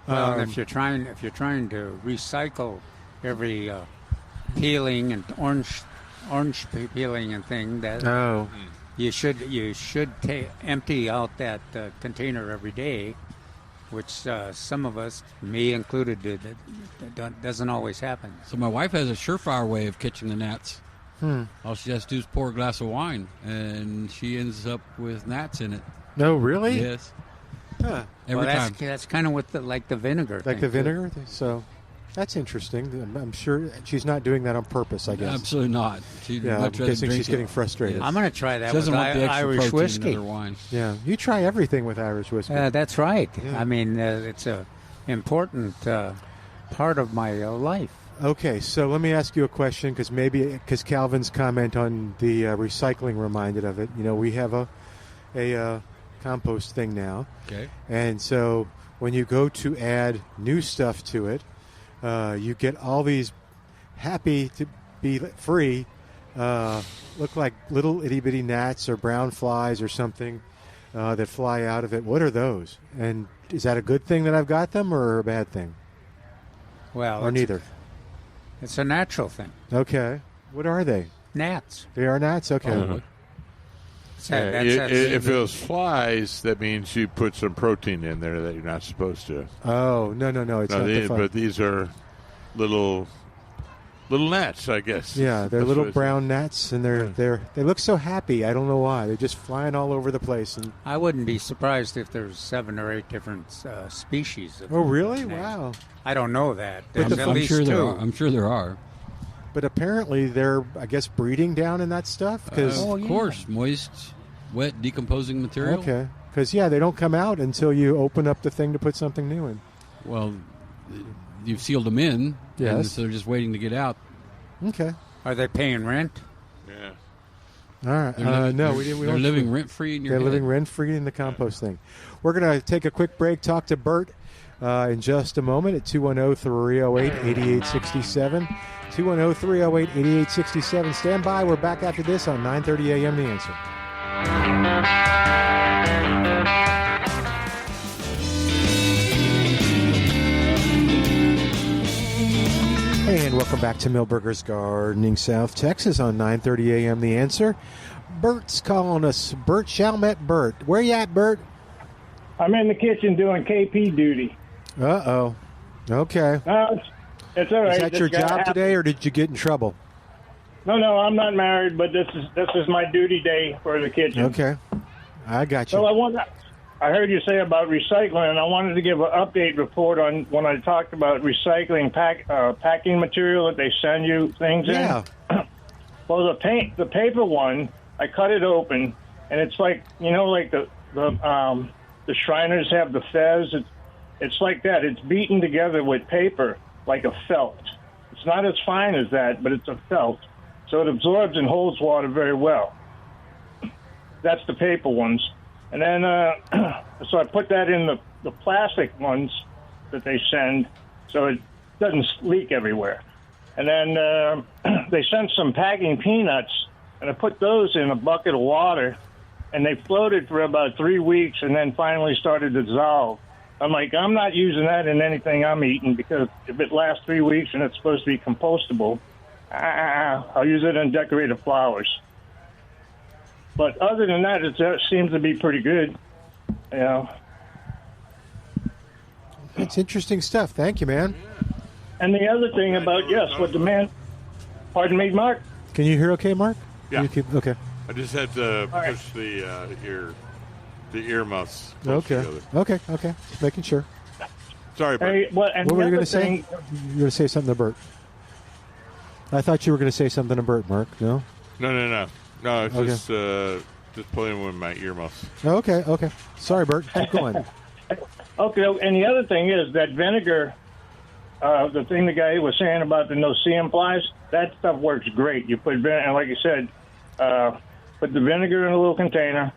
Well, and if you're trying to recycle every peeling and orange peeling and thing, that you should empty out that container every day. Which some of us, me included, doesn't always happen. So my wife has a surefire way of catching the gnats. All she has to do is pour a glass of wine, and she ends up with gnats in it. No, really? Yes. Huh. Every time. That's kind of with the vinegar. Like the vinegar? So that's interesting. I'm sure she's not doing that on purpose, I guess. Absolutely not. I'm guessing she's getting frustrated. I'm going to try that with Irish whiskey. Wine. Yeah, you try everything with Irish whiskey. That's right. Yeah. I mean, it's a important part of my life. Okay, so let me ask you a question because Calvin's comment on the recycling reminded of it. We have a compost thing now. Okay. And so when you go to add new stuff to it, you get all these happy to be free, look like little itty-bitty gnats or brown flies or something that fly out of it. What are those? And is that a good thing that I've got them or a bad thing? Well, or neither? It's a natural thing. Okay. What are they? Gnats. They are gnats? Okay. Uh-huh. If it was flies, that means you put some protein in there that you're not supposed to. Oh, no. It's not the fun. But these are little gnats, I guess. Yeah, they're little brown gnats, and they look so happy. I don't know why. They're just flying all over the place. And I wouldn't be surprised if there's 7 or 8 different species. Oh, really? Gnats. Wow. I don't know that. But There's at least 2. I'm sure there are. But apparently they're, I guess, breeding down in that stuff. Of course, moist, wet, decomposing material. Okay. Because, they don't come out until you open up the thing to put something new in. Well, you've sealed them in. Yes. And so they're just waiting to get out. Okay. Are they paying rent? Yeah. All right. No, we didn't. They're living rent-free in your head. They're living rent-free in the compost thing. We're going to take a quick break, talk to Bert in just a moment at 210-308-8867. 210-308-8867. Stand by. We're back after this on 9:30 a.m. The Answer. And welcome back to Milberger's Gardening, South Texas on 9:30 a.m. The Answer. Bert's calling us. Bert Chalmette. Bert. Where you at, Bert? I'm in the kitchen doing KP duty. Uh-oh. Okay. No, it's all right. Is that your job today, or did you get in trouble? No, I'm not married, but this is my duty day for the kitchen. Okay. I got you. So I heard you say about recycling, and I wanted to give an update report on when I talked about recycling packing material that they send you things in. Well, the paper one, I cut it open, and it's like like the Shriners have the fez. It's like that. It's beaten together with paper like a felt. It's not as fine as that, but it's a felt, so it absorbs and holds water very well. That's the paper ones. And then, so I put that in the plastic ones that they send, so it doesn't leak everywhere. And then they sent some packing peanuts, and I put those in a bucket of water, and they floated for about 3 weeks and then finally started to dissolve. I'm like, I'm not using that in anything I'm eating because if it lasts 3 weeks and it's supposed to be compostable, I'll use it in decorative flowers. But other than that, it seems to be pretty good. You know. It's interesting stuff. Thank you, man. And the other thing about, yes, what the man... Pardon me, Mark? Can you hear okay, Mark? Yeah. Okay. I just had to push the earmuffs close together. Okay. Just making sure. Sorry, Bert. Hey, what were you going to say? You were going to say something to Bert. I thought you were going to say something to Bert, Mark. No? No. No, it's just playing with my earmuffs. Okay. Sorry, Bert. Keep going. Okay, and the other thing is that vinegar, the thing the guy was saying about the no-see-em flies, that stuff works great. You put vinegar, and like you said, put the vinegar in a little container,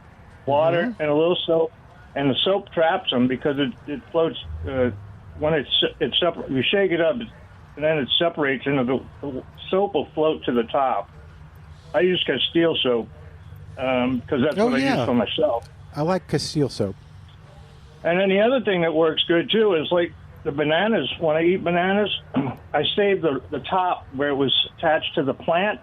water, and a little soap, and the soap traps them because it floats when it's separate. You shake it up, and then it separates, and the soap will float to the top. I use Castile soap because that's what I use for myself. I like Castile soap. And then the other thing that works good, too, is like the bananas. When I eat bananas, I save the top where it was attached to the plant.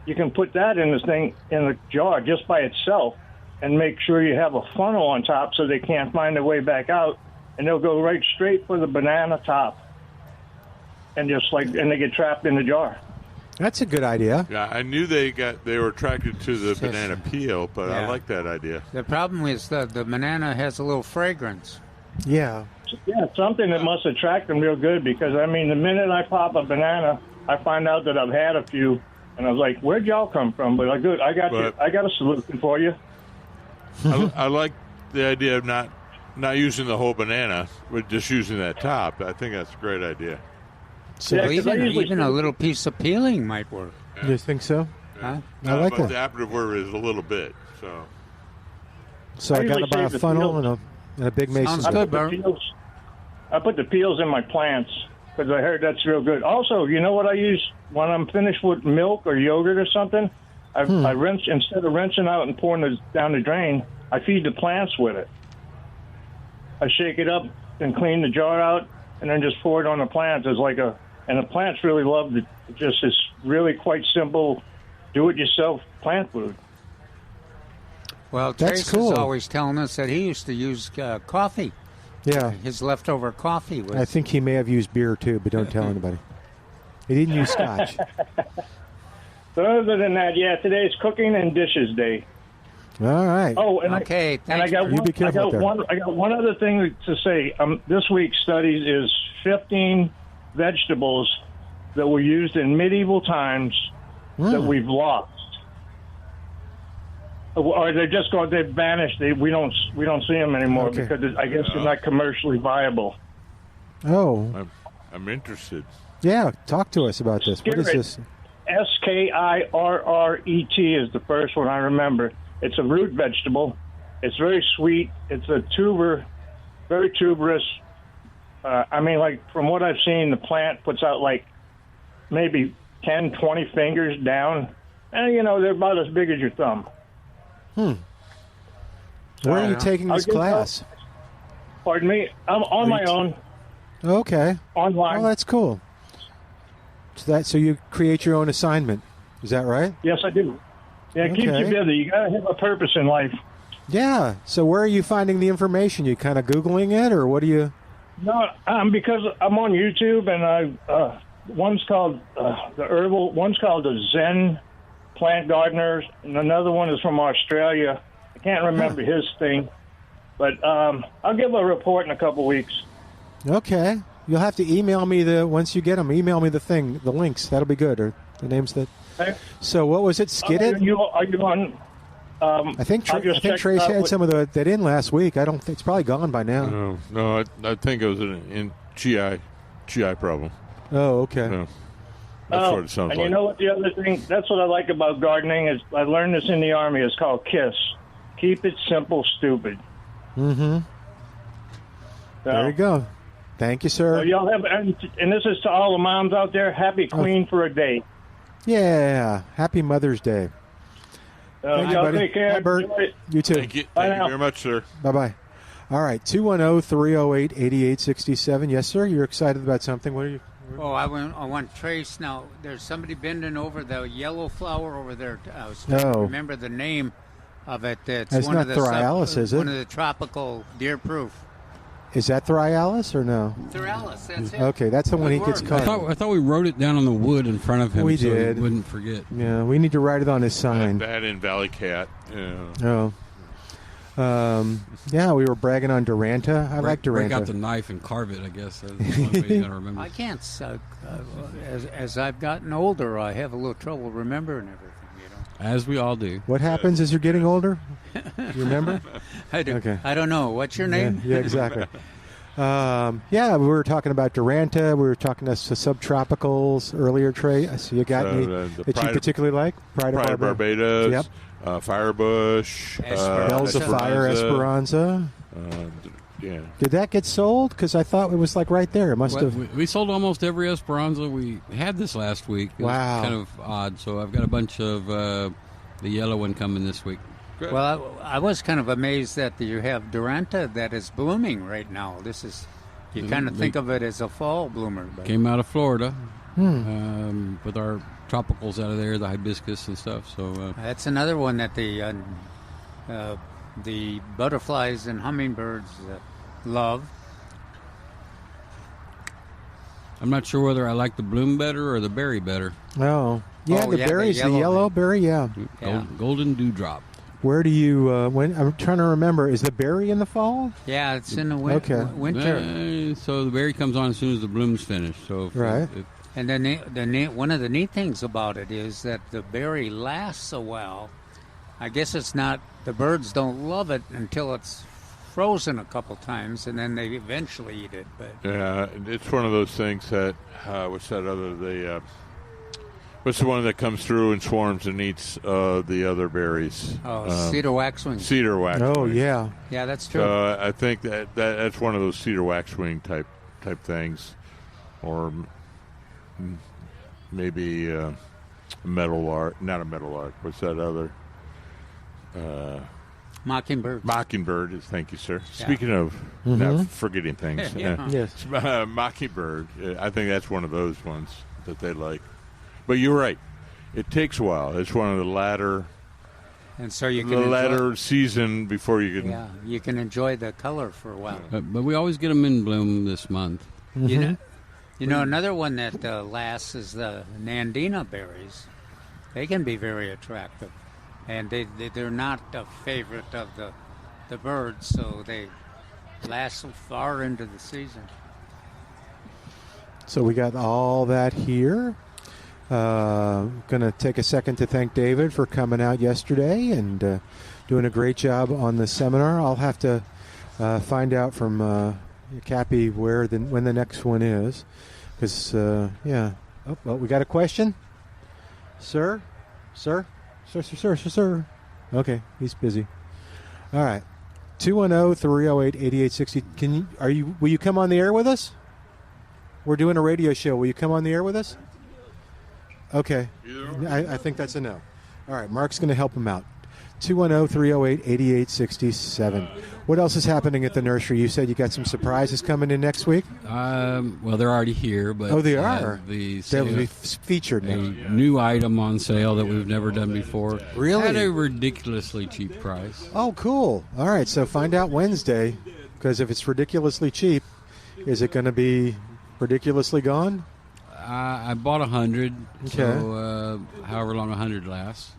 You can put that in this thing in the jar just by itself and make sure you have a funnel on top so they can't find their way back out. And they'll go right straight for the banana top. And and they get trapped in the jar. That's a good idea. Yeah, I knew they were attracted to the banana peel, but I like that idea. The problem is that the banana has a little fragrance. Yeah. Yeah, something that must attract them real good because, I mean, the minute I pop a banana, I find out that I've had a few, and I was like, where'd y'all come from? But I got a solution for you. I like the idea of not even the whole banana, but just using that top. I think that's a great idea. So even a little piece of peeling might work. Yeah. You think so? Huh? I like that. The operative word is a little bit. So I got about a funnel and a big mason. Sounds good, Bert. I put the peels in my plants because I heard that's real good. Also, you know what I use when I'm finished with milk or yogurt or something? I rinse instead of rinsing out and pouring it down the drain. I feed the plants with it. I shake it up and clean the jar out, and then just pour it on the plants as and the plants really love it. It's really quite simple, do-it-yourself plant food. Well, Trace is always telling us that he used to use coffee. Yeah. His leftover coffee was... I think he may have used beer, too, but don't tell anybody. He didn't use scotch. But other than that, today's cooking and dishes day. All right. Oh, and okay. I got one other thing to say. This week's studies is 15 vegetables that were used in medieval times that we've lost, or they've vanished. We don't see them anymore because I guess they're not commercially viable. Oh, I'm interested. Yeah, talk to us about this. What is this? Skirret is the first one I remember. It's a root vegetable. It's very sweet. It's a tuber, very tuberous. From what I've seen, the plant puts out maybe 10, 20 fingers down. And, they're about as big as your thumb. Where are you taking this class? Pardon me? I'm on my own. Okay. Online. Oh, that's cool. So you create your own assignment. Is that right? Yes, I do. Yeah, it keeps you busy. You got to have a purpose in life. Yeah. So where are you finding the information? You kind of Googling it, or what do you... No, because I'm on YouTube, and one's called the Herbal, one's called the Zen Plant Gardeners, and another one is from Australia. I can't remember his thing, but I'll give a report in a couple weeks. Okay. You'll have to email me once you get them, email me the links. That'll be good, or the names that... Okay. So what was it, Skidded? Are you on... I think Trace had some of that in last week. I don't think it's probably gone by now. No, I think it was in GI problem. Oh, okay. No. That's what it sounds like. And you know what the other thing, that's what I like about gardening is I learned this in the Army. It's called KISS. Keep it simple, stupid. Mm-hmm. There you go. Thank you, sir. Y'all have, and this is to all the moms out there. Happy Queen for a day. Yeah. Happy Mother's Day. Thank you, y'all buddy. take care. Bye, Bert. You too. Thank you very much, sir. Bye-bye. All right, 210-308-8867. Yes, sir. You're excited about something. What are you? Oh, I want to trace now. There's somebody bending over the yellow flower over there. I was trying to remember the name of it. It's That's one not of the Thryallis, is it? One of the tropical deer-proof. Is that Thryallis or no? Thryallis, that's it. Okay, that's the one he gets caught. I thought we wrote it down on the wood in front of him We so did. he wouldn't forget. Yeah, we need to write it on his sign. That in Valley Cat. Oh. Yeah, we were bragging on Duranta. I like Duranta. Break out the knife and carve it, I guess. That's the only way you got to remember. I can't. As I've gotten older, I have a little trouble remembering everything. As we all do. What happens as you're getting older? You remember? I do. Okay. I don't know. What's your name? Yeah, exactly. Yeah, we were talking about Duranta. We were talking to subtropicals earlier, Trey. So you got any that you particularly like? Pride of Barbados. Yep. Firebush. Bells of Fire, Esperanza. Yeah. Did that get sold? Because I thought it was like right there. It must have. We sold almost every Esperanza we had this last week. It wow. was kind of odd. So I've got a bunch of the yellow one coming this week. Good. Well, I was kind of amazed that you have Duranta that is blooming right now. This is, you kind of think of it as a fall bloomer. But. Came out of Florida with our tropicals out of there, the hibiscus and stuff. So that's another one that the butterflies and hummingbirds love. I'm not sure whether I like the bloom better or the berry better. Oh, yeah, the berries, the yellow berry, yeah. Golden dewdrop. Where do you? I'm trying to remember. Is the berry in the fall? Yeah, it's in the winter. So the berry comes on as soon as the bloom's finished. So right. And then one of the neat things about it is that the berry lasts a while. I guess it's not. The birds don't love it until it's frozen a couple times, and then they eventually eat it. But yeah, it's one of those things that what's that other what's the one that comes through in swarms and eats the other berries? Cedar waxwing. Cedar waxwing. Oh yeah, yeah, that's true. I think that's one of those cedar waxwing type things, or maybe meadowlark. Not a meadowlark. What's that other? Mockingbird. Mockingbird is. Thank you, sir. Yeah. Speaking of not forgetting things, yes, mockingbird. I think that's one of those ones that they like. But you're right. It takes a while. It's one of the latter. And so you can season before you can. Yeah, you can enjoy the color for a while. But we always get them in bloom this month. Mm-hmm. You know, another one that lasts is the Nandina berries. They can be very attractive, and they're not a favorite of the birds, so they last so far into the season. So we got all that here. Going to take a second to thank David for coming out yesterday and doing a great job on the seminar. I'll have to find out from Cappy when the next one is, because yeah. Oh, well, we got a question, sir. Okay, he's busy. All right, 210-308-8860. Will you come on the air with us? We're doing a radio show. Will you come on the air with us? Okay. I think that's a no. All right, Mark's going to help him out. 210-308-8867. What else is happening at the nursery? You said you got some surprises coming in next week? Well, they're already here. But they are? They'll be featured a now. new item on sale that we've never done before. Really? At a ridiculously cheap price. Oh, cool. All right, so find out Wednesday, because if it's ridiculously cheap, is it going to be ridiculously gone? I bought 100, okay. So however long 100 lasts.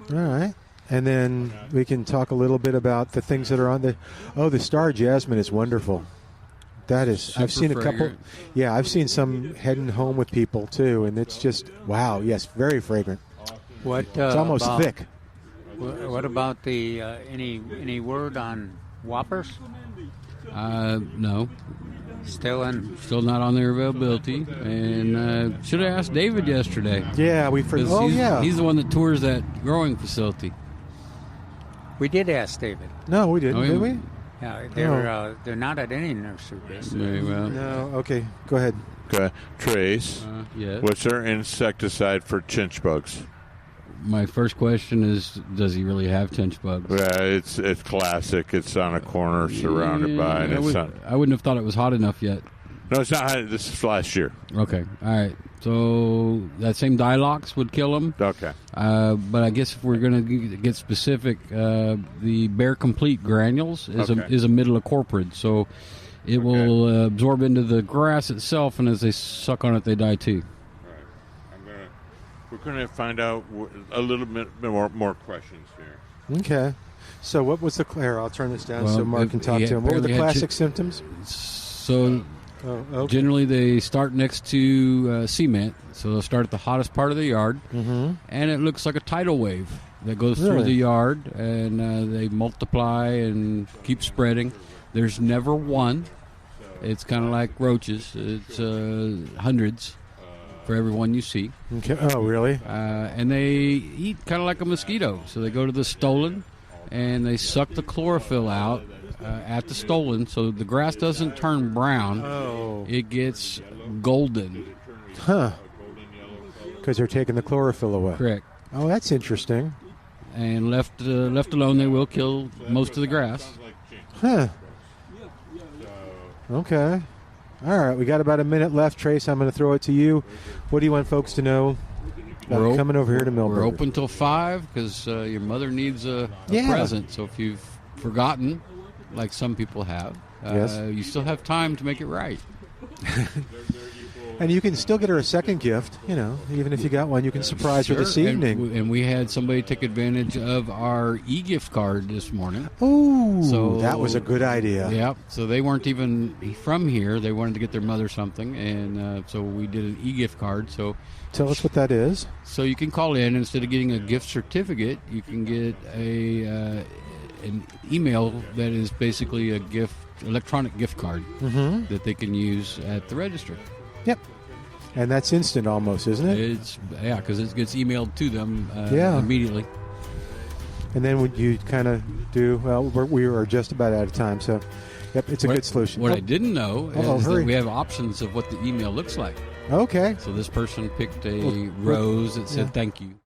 All right. And then we can talk a little bit about the things that are on the Star Jasmine is wonderful. That is, super I've seen a couple. fragrant. Yeah, I've seen some heading home with people too, and it's just, wow, yes, very fragrant. It's almost thick. What about the any word on Whoppers? No. Still not on their availability, and should have asked David yesterday. Yeah, he's the one that tours that growing facility. We did ask David. No, we didn't, did we? They're not at any nursery, basically. Very well. No, okay, go ahead. Okay. Trace, Yes. what's our insecticide for chinch bugs? My first question is, does he really have chinch bugs? Yeah, it's classic. It's on a corner surrounded by, and I wouldn't have thought it was hot enough yet. No, it's not. This is last year. Okay, all right. So that same Dilox would kill them. Okay. But I guess if we're going to get specific, the Bear Complete granules is a middlecorprid, so it will absorb into the grass itself, and as they suck on it, they die too. We're going to find out a little bit more questions here. Okay. So what was the... Here, I'll turn this down so Mark can talk to him. What were the classic symptoms? So generally they start next to cement. So they'll start at the hottest part of the yard, and it looks like a tidal wave that goes through the yard, and they multiply and keep spreading. There's never one. It's kind of like roaches. It's hundreds for every one you see. Okay. Oh, really? And they eat kind of like a mosquito. So they go to the stolon, and they suck the chlorophyll out at the stolon, so the grass doesn't turn brown. Oh. It gets golden. Huh. Because they're taking the chlorophyll away. Correct. Oh, that's interesting. And left alone, they will kill most of the grass. Huh. Okay. All right, we got about a minute left. Trace, I'm going to throw it to you. What do you want folks to know about coming over here to Millburgers? We're open till 5 because your mother needs a present. So if you've forgotten, like some people have, you still have time to make it right. And you can still get her a second gift, even if you got one. You can surprise her this evening. And we had somebody take advantage of our e-gift card this morning. Oh, so that was a good idea. Yeah, so they weren't even from here. They wanted to get their mother something, and so we did an e-gift card. So tell us what that is. So you can call in. Instead of getting a gift certificate, you can get an email that is basically a electronic gift card that they can use at the register. Yep. And that's instant almost, isn't it? Because it gets emailed to them immediately. And then what you kind of do, we are just about out of time, so it's a good solution. What I didn't know is that we have options of what the email looks like. Okay. So this person picked a rose that said thank you.